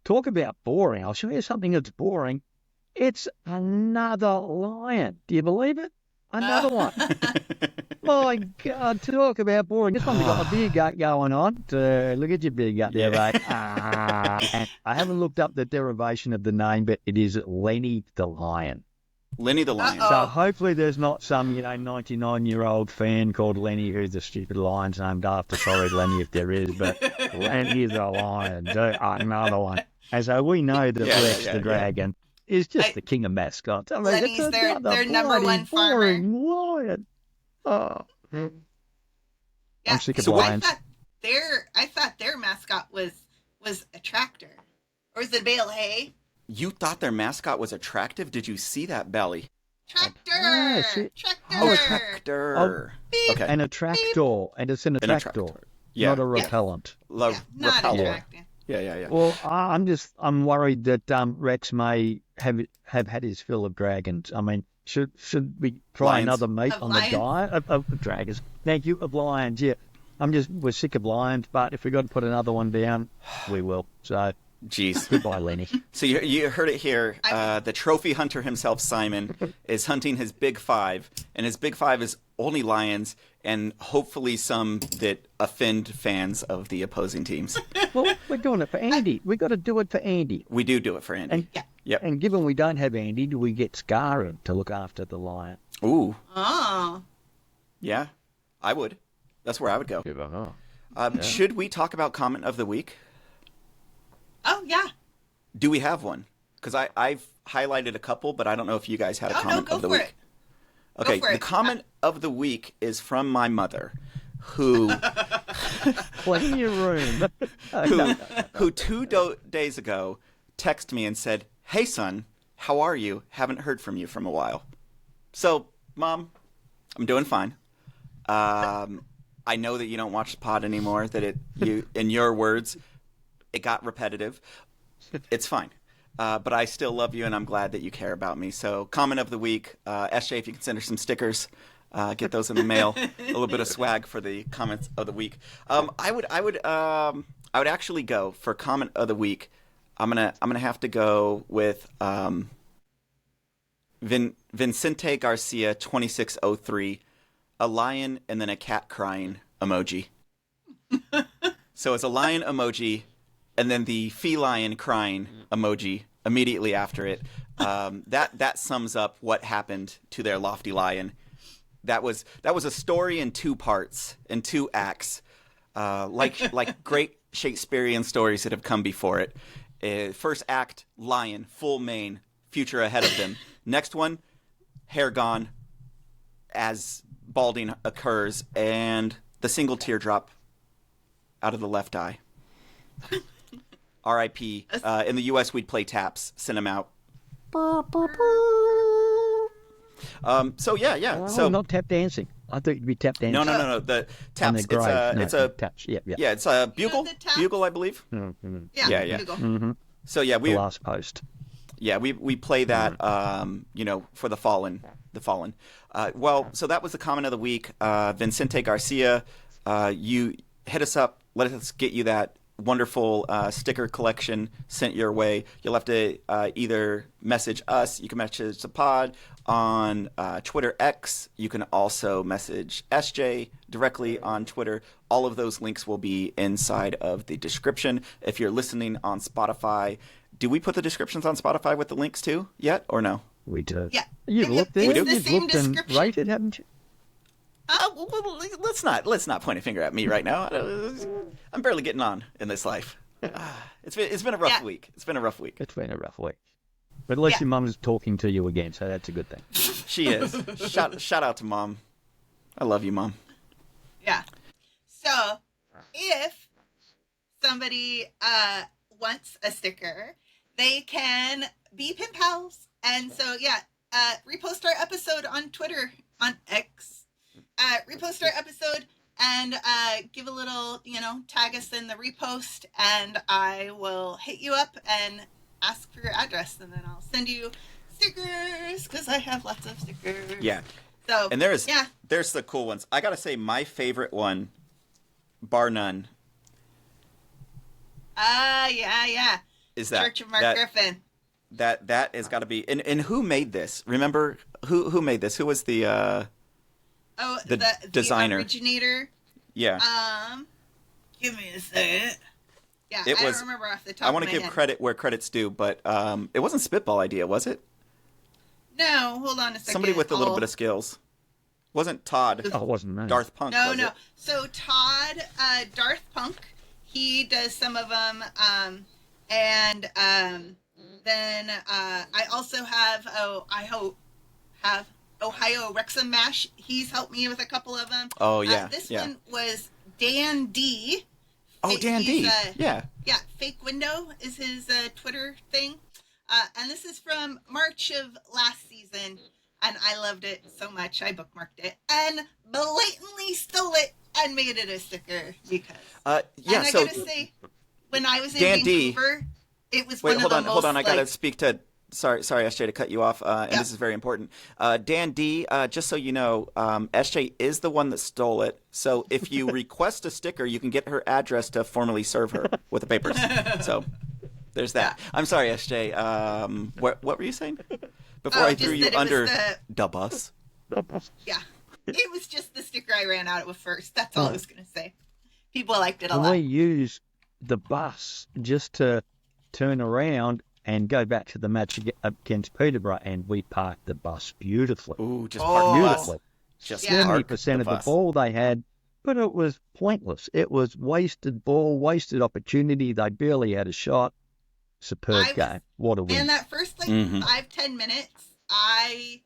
Talk about boring. I'll show you something that's boring. It's another lion. Do you believe it? Another one. My God, talk about boring. This one's got a beer gut going on. Look at your beer gut there, mate. And I haven't looked up the derivation of the name, but it is Lenny the Lion. Lenny the Lion. So hopefully there's not some, 99-year-old fan called Lenny who's the stupid lion's named after. Sorry, Lenny, if there is, but Lenny the Lion. Another one. And so we know that Rex the Dragon is just the king of mascots. I mean, Lenny's their number one farmer. Lion. Oh. Yeah. I'm sick of lions. I thought their mascot was a tractor. Or is it bale hay? You thought their mascot was attractive? Did you see that belly? Tractor! Tractor! Oh, a tractor. Beep. Okay. And a tractor. And it's an attractor. Yeah. Not a repellent. Not repellent. attractive. Yeah. Well, I'm worried that Rex may have had his fill of dragons. I mean, should we try Lions. another meat Of on lions? the diet of dragons? Thank you, of lions. Yeah, we're sick of lions, but if we got to put another one down, we will. So, jeez. goodbye, Lenny. So you heard it here. The trophy hunter himself, Simon, is hunting his big five, and his big five is only lions, and hopefully some that offend fans of the opposing teams. Well, we're doing it for Andy. We got to do it for Andy. We do it for Andy. And, Yep. And given we don't have Andy, do we get Scarra to look after the lion? Ooh. Oh. Yeah, I would. That's where I would go. Should we talk about comment of the week? Oh, yeah. Do we have one? Because I've highlighted a couple, but I don't know if you guys had a comment of the week. Okay, the comment of the week is from my mother, who Clean your room. who 2 days ago texted me and said, "Hey son, how are you? Haven't heard from you from a while." So, Mom, I'm doing fine. I know that you don't watch the pod anymore. That in your words, it got repetitive. It's fine. But I still love you, and I'm glad that you care about me. So, comment of the week, SJ, if you can send her some stickers, get those in the mail. A little bit of swag for the comments of the week. I would actually go for comment of the week. I'm gonna have to go with Vincente Garcia 2603, a lion and then a cat crying emoji. So it's a lion emoji, and then the feline crying emoji immediately after it. That sums up what happened to their lofty lion. That was a story in 2 parts, in 2 acts, like great Shakespearean stories that have come before it. First act, lion, full mane, future ahead of them. Next one, hair gone, as balding occurs, and the single teardrop out of the left eye. R.I.P. In the U.S., we'd play taps, send them out. So yeah. So not tap dancing. I thought you'd be tap dancing. No. The taps. It's a taps. Yeah. Yeah, it's a bugle. You know, the taps? Bugle, I believe. Mm-hmm. Yeah. Bugle. Mm-hmm. So yeah, The last post. Yeah, we play that, for the fallen. Well, so that was the comment of the week. Vincente Garcia, you hit us up. Let us get you that wonderful sticker collection sent your way. You'll have to either message us. You can message the pod on Twitter X. You can also message SJ directly on Twitter. All of those links will be inside of the description. If you're listening on Spotify, do we put the descriptions on Spotify with the links too yet, or no? We do. Yeah. You've looked there. It's the You've same looked and description. rated, haven't you? Well, let's not point a finger at me right now. I'm barely getting on in this life. It's been a rough week. It's been a rough week. It's been a rough week. But at least your mum's talking to you again, so that's a good thing. She is. Shout out to Mom. I love you, Mom. Yeah. So, if somebody wants a sticker, they can be pen pals. And so, repost our episode on Twitter, on X. Repost our episode and give a little, tag us in the repost, and I will hit you up and ask for your address, and then I'll send you stickers, because I have lots of stickers. Yeah. So, and there's the cool ones. I gotta say, my favorite one, bar none. Yeah. Is that Church of Mark Griffin. That has got to be. And who made this? Remember who made this? Who was the designer, the originator? Yeah. Give me a second. Yeah, I don't remember off the top. I want to give credit where credit's due, but it wasn't Spitball idea, was it? No, hold on a second. Somebody with a little bit of skills. Wasn't Todd? Oh, it wasn't me. Darth Punk. No. It? So Todd, Darth Punk, he does some of them, and then I also have Ohio Wrexham Mash. He's helped me with a couple of them. Oh yeah. This one was Dan D. Oh, Dan D. Yeah. Yeah, Fake Window is his Twitter thing. And this is from March of last season, and I loved it so much I bookmarked it and blatantly stole it and made it a sticker because. Yeah. And I gotta say, when I was in Dan Vancouver, it was one of the most... Hold on. I got to speak to... Sorry, SJ, to cut you off, and this is very important. Dan D, just so you know, SJ is the one that stole it. So if you request a sticker, you can get her address to formally serve her with the papers. So there's that. I'm sorry, SJ. What were you saying? Before I threw you under the bus. Yeah. It was just the sticker I ran out with first. That's all I was going to say. People liked it a lot. We used the bus just to turn around and go back to the match against Peterborough, and we parked the bus beautifully. Ooh, just park the bus. Just 70% of the ball they had, but it was pointless. It was wasted ball, wasted opportunity. They barely had a shot. Superb game. What a win. And that first 5-10 minutes, I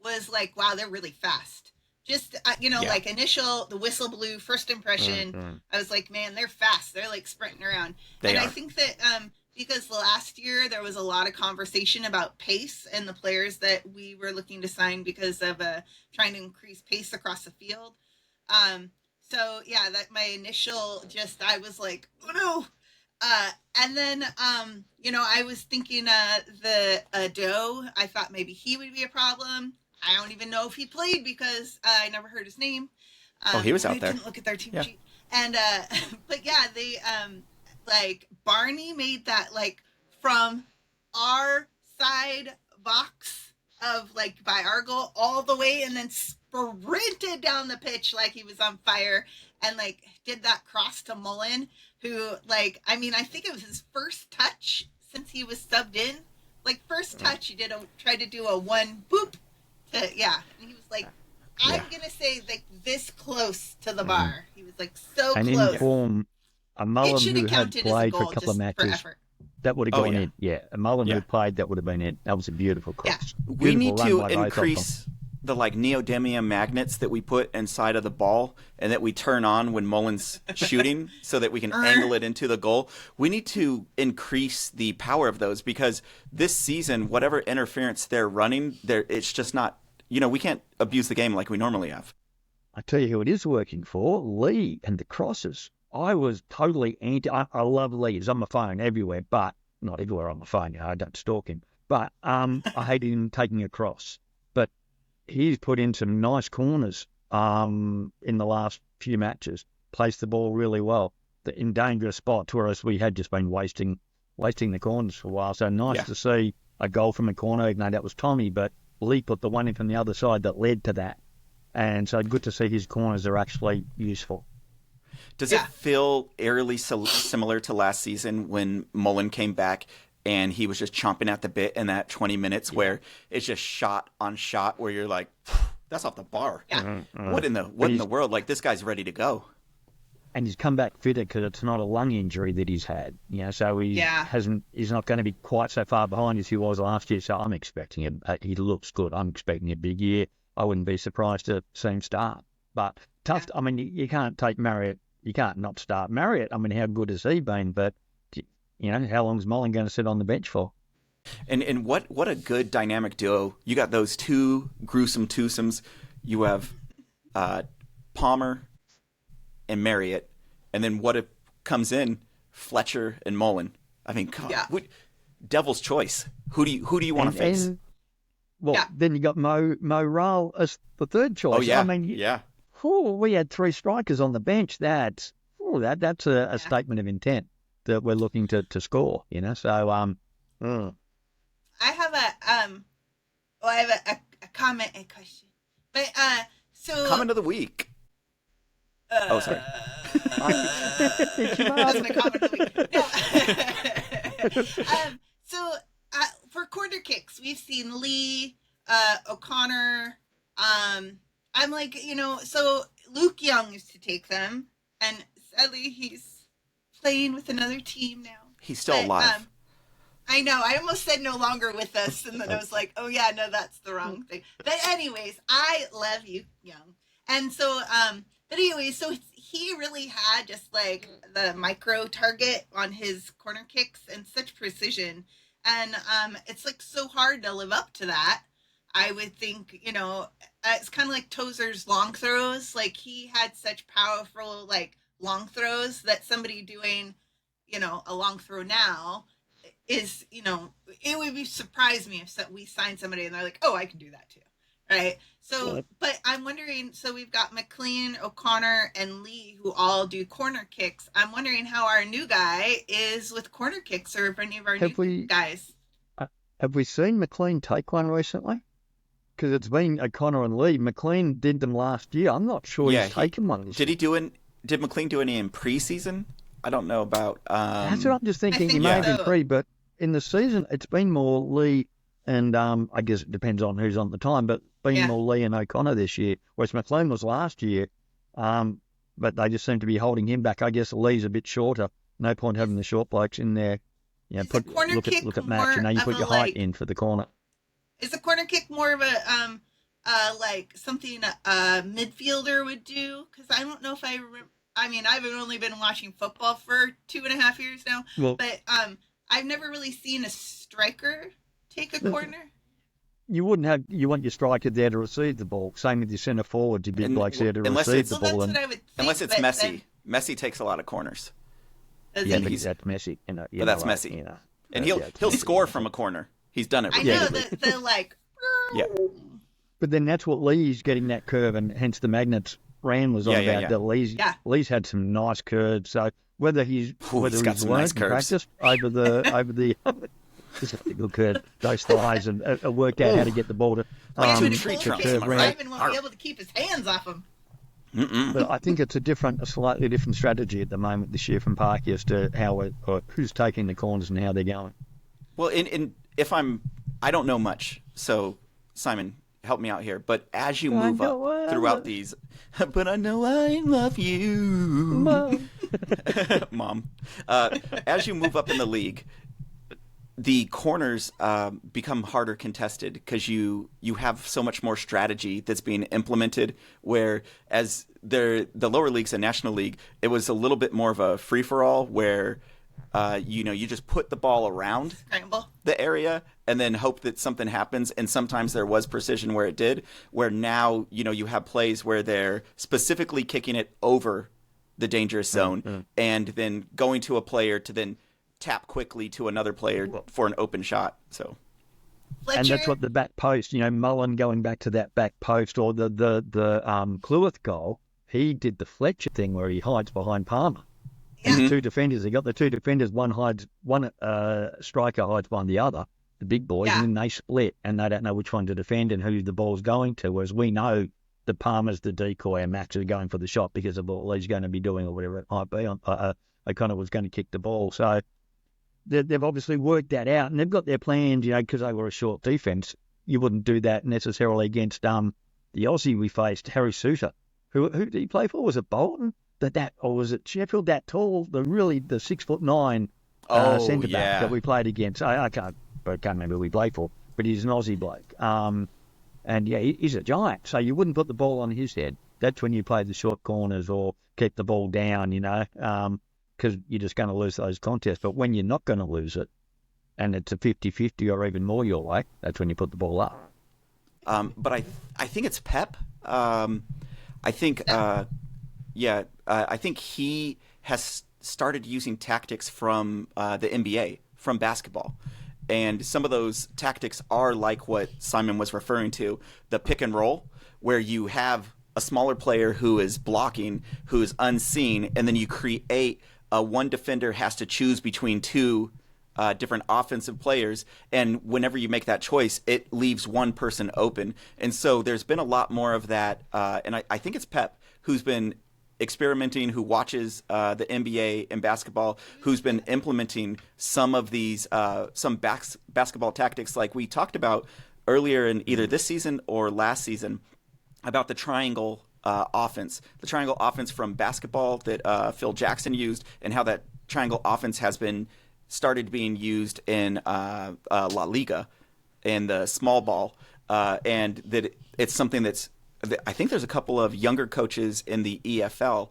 was like, wow, they're really fast. Just, like the whistle blew, first impression. I was like, man, they're fast. They're like sprinting around. I think that because last year there was a lot of conversation about pace and the players that we were looking to sign because of trying to increase pace across the field. That my initial I was like, oh no. And then, I was thinking the Doe, I thought maybe he would be a problem. I don't even know if he played because I never heard his name. He was out there. I didn't look at their team sheet. And, they, Barney made that, from our side box of, by our goal all the way and then sprinted down the pitch like he was on fire and, did that cross to Mullen, who, I think it was his first touch since he was subbed in. First touch, he tried to do a one boop. And he was like, I'm going to say, this close to the bar. He was, so and close. And in form, a Mullen who had played for a couple of matches, that would have gone in. Yeah, a Mullen who played, that would have been in. That was a beautiful cross. Yeah. We need to increase the neodymium magnets that we put inside of the ball and that we turn on when Mullen's shooting so that we can angle it into the goal. We need to increase the power of those because this season, whatever interference they're running, it's just not, we can't abuse the game like we normally have. I tell you who it is working for, Lee and the crosses. I was totally anti. I love Lee. He's on my phone everywhere, but not everywhere on my phone. I don't stalk him. But I hated him taking a cross. But he's put in some nice corners in the last few matches. Placed the ball really well. In dangerous spots, whereas we had just been wasting the corners for a while. So nice to see a goal from a corner, even though that was Tommy. But Lee put the one in from the other side that led to that. And so good to see his corners are actually useful. Does it feel eerily similar to last season when Mullen came back and he was just chomping at the bit in that 20 minutes where it's just shot on shot where you're like, that's off the bar. Yeah. What in the world? This guy's ready to go. And he's come back fitter because it's not a lung injury that he's had. So he's not going to be quite so far behind as he was last year. So I'm expecting him. He looks good. I'm expecting a big year. I wouldn't be surprised to see him start. But tough. You can't take Marriott. You can't not start Marriott. How good has he been? But, how long is Mullen going to sit on the bench for? And what a good dynamic duo. You got those two gruesome twosomes. You have Palmer and Marriott. And then what comes in? Fletcher and Mullen. Devil's choice. Who do you want to face? Then you got Mo Rowell as the third choice. Oh, yeah. We had three strikers on the bench. That's a statement of intent that we're looking to score. So I have a comment and question, but comment of the week. Sorry. Wasn't a comment of the week. No. For corner kicks, we've seen Lee, O'Connor. I'm like, so Luke Young used to take them, and sadly he's playing with another team now. He's still alive. I know. I almost said no longer with us, and then I was like, oh yeah, no, that's the wrong thing. But anyways, I love you, Young. And so, but anyways, so he really had just the micro target on his corner kicks and such precision. And it's so hard to live up to that. I would think, it's kind of like Tozer's long throws. He had such powerful, long throws that somebody doing, a long throw now is, it would surprise me if we signed somebody and they're like, oh, I can do that too. Right. So, but I'm wondering, so we've got McLean, O'Connor, and Lee who all do corner kicks. I'm wondering how our new guy is with corner kicks, or if any of our new guys. Have we seen McLean take one recently? Because it's been O'Connor and Lee. McLean did them last year. I'm not sure he's taken one. Did McLean do any in preseason? I don't know about. That's what I'm just thinking. He may have been pre, but in the season, it's been more Lee and I guess it depends on who's on the time, but been more Lee and O'Connor this year, whereas McLean was last year. But they just seem to be holding him back. I guess Lee's a bit shorter. No point having the short blokes in there. Look at match. You put your height in for the corner. Is the corner kick more of a like something a midfielder would do? Because I don't know if I remember. I mean, I've only been watching football for 2.5 years now, but I've never really seen a striker take a corner. You want your striker there to receive the ball. Same with your centre forward, your big blokes there to receive the ball. Unless it's Messi. Messi takes a lot of corners. But that's Messi. But that's Messi. And he'll score from a corner. He's done it repeatedly. I know, the like... Yeah. But then that's what Lee's getting that curve, and hence the magnets Rand was on about. That Lee's had some nice curves. So whether he's learned and practiced over the just a good curve, those thighs, and worked out how to get the ball to two tree trunks. Ivan won't be able to keep his hands off him. But I think it's a slightly different strategy at the moment this year from Parky as to who's taking the corners and how they're going. Well, I don't know much, so Simon, help me out here. But as you move up throughout these, but I know I love you, Mom. As you move up in the league, the corners become harder contested because you have so much more strategy that's being implemented. Whereas the lower leagues and National League, it was a little bit more of a free for all where you just put the ball around the area and then hope that something happens. And sometimes there was precision where it did. Where now you have plays where they're specifically kicking it over the dangerous zone and then going to a player to then tap quickly to another player for an open shot. So, Fletcher. And that's what the back post, Mullen going back to that back post, or the Clueth goal. He did the Fletcher thing where he hides behind Palmer. Yeah. And the two defenders, they got the two defenders. One striker hides behind the other, the big boys, and then they split, and they don't know which one to defend and who the ball's going to. Whereas we know the Palmer's the decoy and Max is going for the shot because of what he's going to be doing or whatever it might be. O'Connor was going to kick the ball, so they've obviously worked that out, and they've got their plans, because they were a short defence. You wouldn't do that necessarily against the Aussie we faced, Harry Suter. Who did he play for? Was it Bolton? Or was it Sheffield? That tall, the 6'9" centre back that we played against. I can't remember who we played for, but he's an Aussie bloke. And he's a giant. So you wouldn't put the ball on his head. That's when you play the short corners or keep the ball down, because you're just going to lose those contests. But when you're not going to lose it, and it's a 50-50 or even more your way, that's when you put the ball up. But I think it's Pep. I think he has started using tactics from the NBA, from basketball. And some of those tactics are like what Simon was referring to, the pick and roll, where you have a smaller player who is blocking, who is unseen, and then you create one defender has to choose between two different offensive players, and whenever you make that choice, it leaves one person open. And so there's been a lot more of that, and I think it's Pep who's been experimenting, who watches the NBA and basketball, who's been implementing some of these basketball tactics like we talked about earlier in either this season or last season about the triangle offense. The triangle offense from basketball that Phil Jackson used, and how that triangle offense has been started being used in La Liga and the small ball, and that it's something that's, I think there's a couple of younger coaches in the EFL.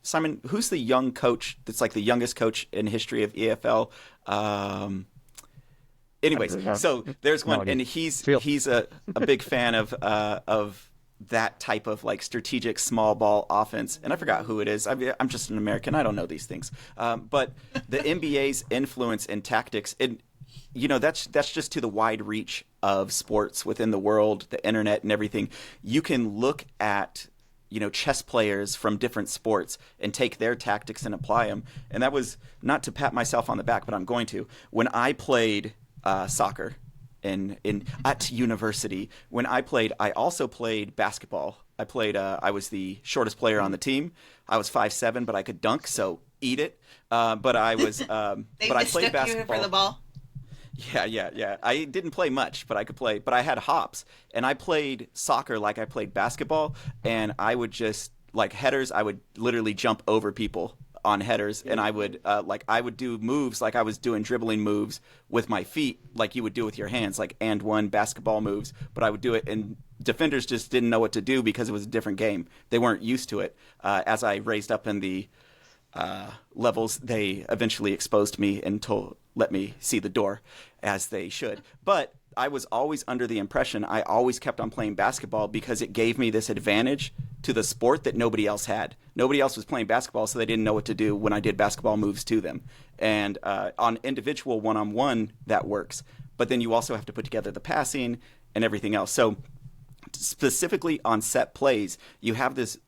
Simon, who's the young coach that's like the youngest coach in history of EFL? Anyways, so there's one, and he's a big fan of that type of like strategic small ball offense. And I forgot who it is. I'm just an American. I don't know these things. But the NBA's influence in tactics, that's just to the wide reach of sports within the world, the internet and everything. You can look at, chess players from different sports and take their tactics and apply them. And that was not to pat myself on the back, but I'm going to. When I played soccer, at university, when I also played basketball. I was the shortest player on the team. I was 5'7", but I could dunk, so eat it. But I was, but I played basketball. You for the ball. Yeah. I didn't play much, but I could play. But I had hops, and I played soccer like I played basketball, and I would just like headers. I would literally jump over people on headers, and I would do moves like I was doing dribbling moves with my feet, like you would do with your hands, like and one basketball moves. But I would do it, and defenders just didn't know what to do because it was a different game. They weren't used to it. As I raised up in the levels, they eventually exposed me and let me see the door, as they should. But I was always under the impression I always kept on playing basketball because it gave me this advantage to the sport that nobody else had. Nobody else was playing basketball, so they didn't know what to do when I did basketball moves to them. And on individual one-on-one, that works. But then you also have to put together the passing and everything else. So specifically on set plays, you have this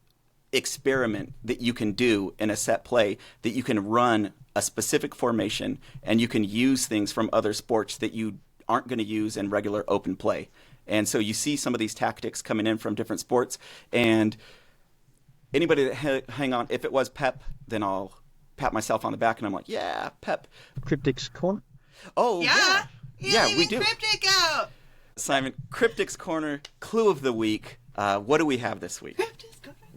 experiment that you can do in a set play, that you can run a specific formation and you can use things from other sports that you aren't going to use in regular open play. And so you see some of these tactics coming in from different sports, and anybody that hang on, if it was Pep, then I'll pat myself on the back and I'm like, yeah, Pep. Cryptik's Corner? Oh, yeah. Yeah, we do. Cryptik out. Simon, Cryptik's Corner Clue of the Week. What do we have this week?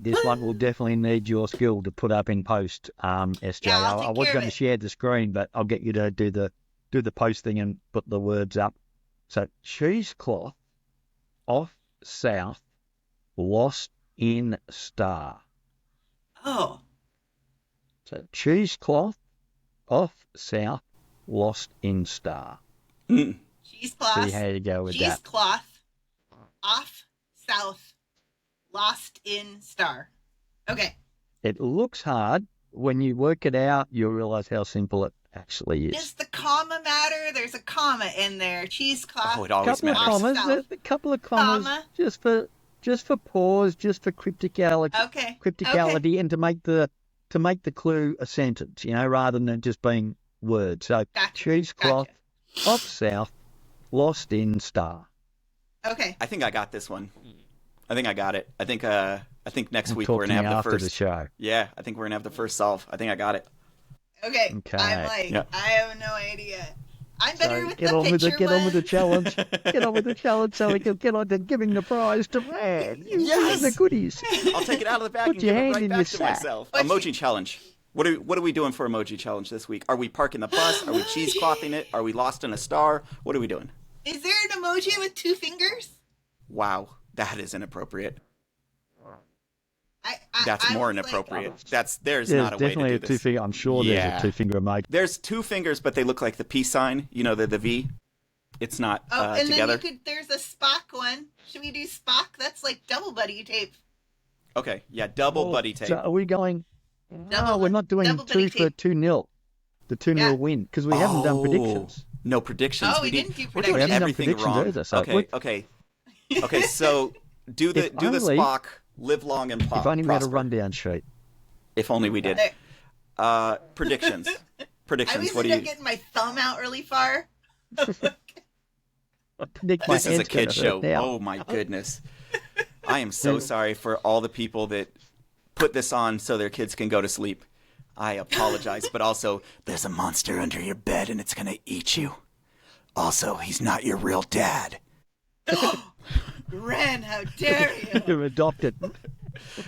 This one will definitely need your skill to put up in post, SJ. Yeah, I was going to share the screen, but I'll get you to do the post thing and put the words up. So, Cheesecloth, off south, lost in star. Oh. So, Cheesecloth, off south, lost in star. Cheesecloth. See how you go with that. Cheesecloth, off south, lost in star. Okay. It looks hard. When you work it out, you'll realize how simple it actually is. Does the comma matter? There's a comma in there. Cheesecloth. Oh, it always matters. A couple of commas, just for pause, just for crypticality. Okay. Crypticality, and to make the clue a sentence, rather than just being words. So cheesecloth, off south, lost in star. Okay. I think I got this one. I think I got it. I think next week we're gonna have the first. The show. Yeah, I think we're gonna have the first solve. I think I got it. Okay. I'm like, I have no idea. I'm better with the picture one. Get on with the challenge. Get on with the challenge so we can get on to giving the prize to Rad. Yes. The goodies. I'll take it out of the bag and give it right back to myself. Emoji challenge. What are we doing for emoji challenge this week? Are we parking the bus? Are we cheeseclothing it? Are we lost in a star? What are we doing? Is there an emoji with 2 fingers? Wow, that is inappropriate. That's more inappropriate. There's not a way to do this. Definitely a 2-finger. I'm sure there's a 2-finger emoji. There's 2 fingers, but they look like the peace sign. The V. It's not and together. Then there's a Spock one. Should we do Spock? That's like double buddy tape. Okay, yeah, double buddy tape. So are we going? No, we're not doing 2 for 2-0. The 2-0 win, because we haven't done predictions. No predictions. Oh, we didn't do predictions. We haven't done predictions wrong. Either. So Okay. So do the Spock. Live long and prosper. If only we had a rundown sheet. If only we did. Predictions. I was getting my thumb out really far. This is a kid show. Oh my goodness. I am so sorry for all the people that put this on so their kids can go to sleep. I apologize, but also there's a monster under your bed and it's going to eat you. Also, he's not your real dad. Ren, how dare you? You're adopted.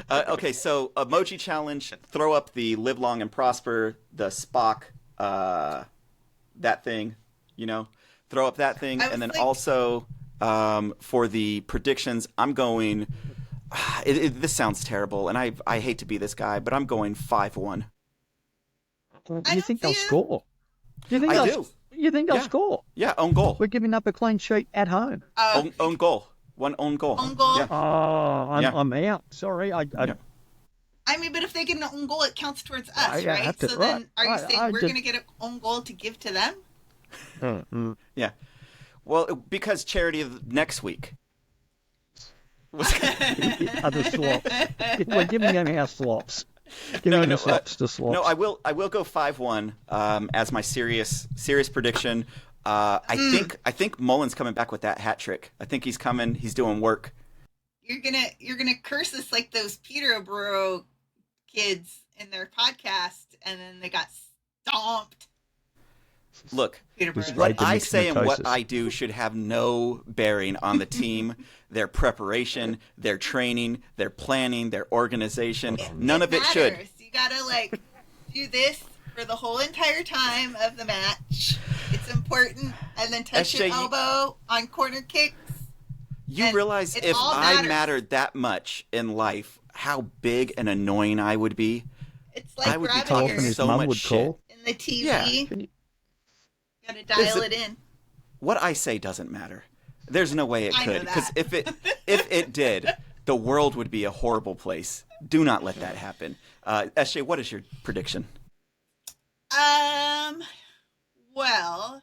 Okay, so emoji challenge. Throw up the live long and prosper, the Spock, that thing, Throw up that thing. And then also for the predictions, I'm going... this sounds terrible, and I hate to be this guy, but I'm going 5-1. Do you think they'll score? I do. You think they'll score? Yeah, own goal. We're giving up a clean sheet at home. Own goal. One own goal. Own goal. Yeah. Oh, I'm out. Sorry. I mean, but if they get an own goal, it counts towards us, right? So then, are you saying we're going to get an own goal to give to them? Yeah. Well, because charity of next week. Other slops. We're giving them our slops. Giving the slops to slops. No, I will go 5-1 as my serious prediction. I think Mullen's coming back with that hat trick. I think he's coming. He's doing work. You're gonna curse us like those Peterborough kids in their podcast, and then they got stomped. Look, what I say and what I do should have no bearing on the team, their preparation, their training, their planning, their organization. None of it should. You gotta do this for the whole entire time of the match. It's important, and then touch your elbow on corner kicks. You realize if I mattered that much in life, how big and annoying I would be? It's like I would be talking so much shit in the TV. Yeah. You gotta dial it in. What I say doesn't matter. There's no way it could, because if it did, the world would be a horrible place. Do not let that happen. SJ, what is your prediction? Well,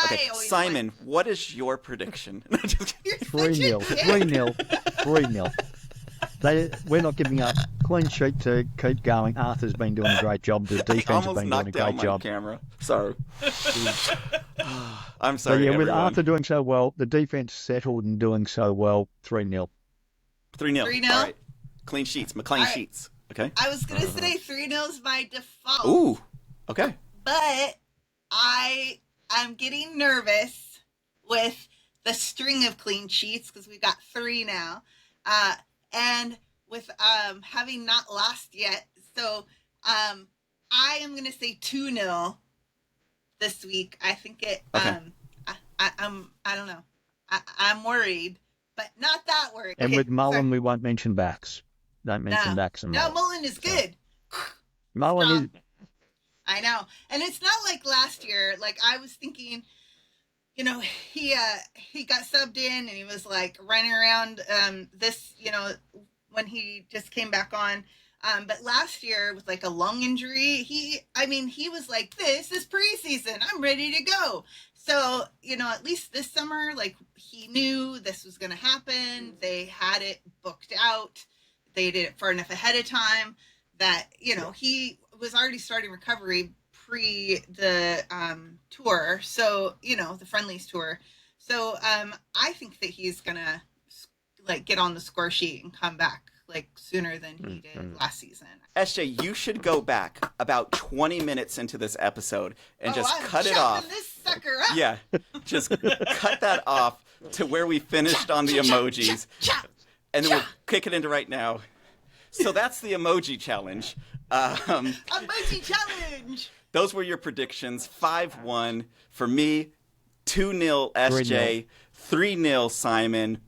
okay, Simon, what is your prediction? 3-0. 3-0. We're not giving up. Clean sheet to keep going. Arthur's been doing a great job. The defense has been doing a great job. Camera. Sorry. I'm sorry. So, everyone. with Arthur doing so well, the defense settled and doing so well. 3-0. 3-0. All right. Clean sheets. McLean sheets. Okay. I was gonna say 3-0 is my default. Ooh. Okay. But I'm getting nervous with the string of clean sheets because we've got 3 now. And with having not lost yet. So I am going to say 2-0 this week. I think it okay. I don't know. I'm worried, but not that worried. And with Mullen, we won't mention backs. Don't mention backs and Mullen. No, Mullen is good. Mullen is... I know. And it's not like last year. Like, I was thinking, he got subbed in and he was like running around when he just came back on. But last year with like a lung injury, he was like, this is preseason. I'm ready to go. So, at least this summer, like, he knew this was going to happen. They had it booked out. They did it far enough ahead of time that, he was already starting recovery pre the tour. So, the friendlies tour. So, I think that he's going to get on the score sheet and come back sooner than he did last season. SJ, you should go back about 20 minutes into this episode and just cut it off. This sucker up. Yeah, just cut that off to where we finished on the emojis, and then we'll kick it into right now. So that's the emoji challenge. Emoji challenge. Those were your predictions. 5-1 for me, 2-0 SJ, 3-0 Simon.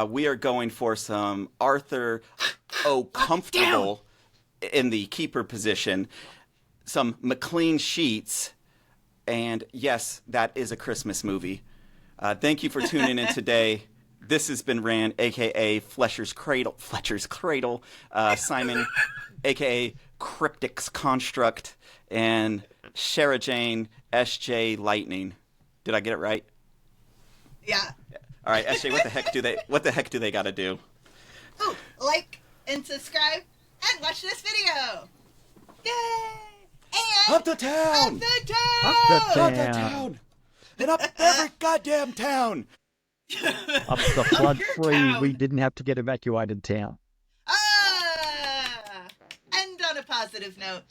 We are going for some Arthur comfortable in the keeper position, some McLean sheets, and yes, that is a Christmas movie. Thank you for tuning in today. This has been Rand, a.k.a. Fletcher's Cradle, Simon, a.k.a. Cryptik's Construct, and SarahJane, SJ Lightning. Did I get it right? Yeah. All right, SJ, what the heck do they got to do? Ooh, like and subscribe and watch this video. Yay! And up the town! Up the town! Up the town! And up every goddamn town! Up the flood-free, we didn't have to get evacuated town. End on a positive note.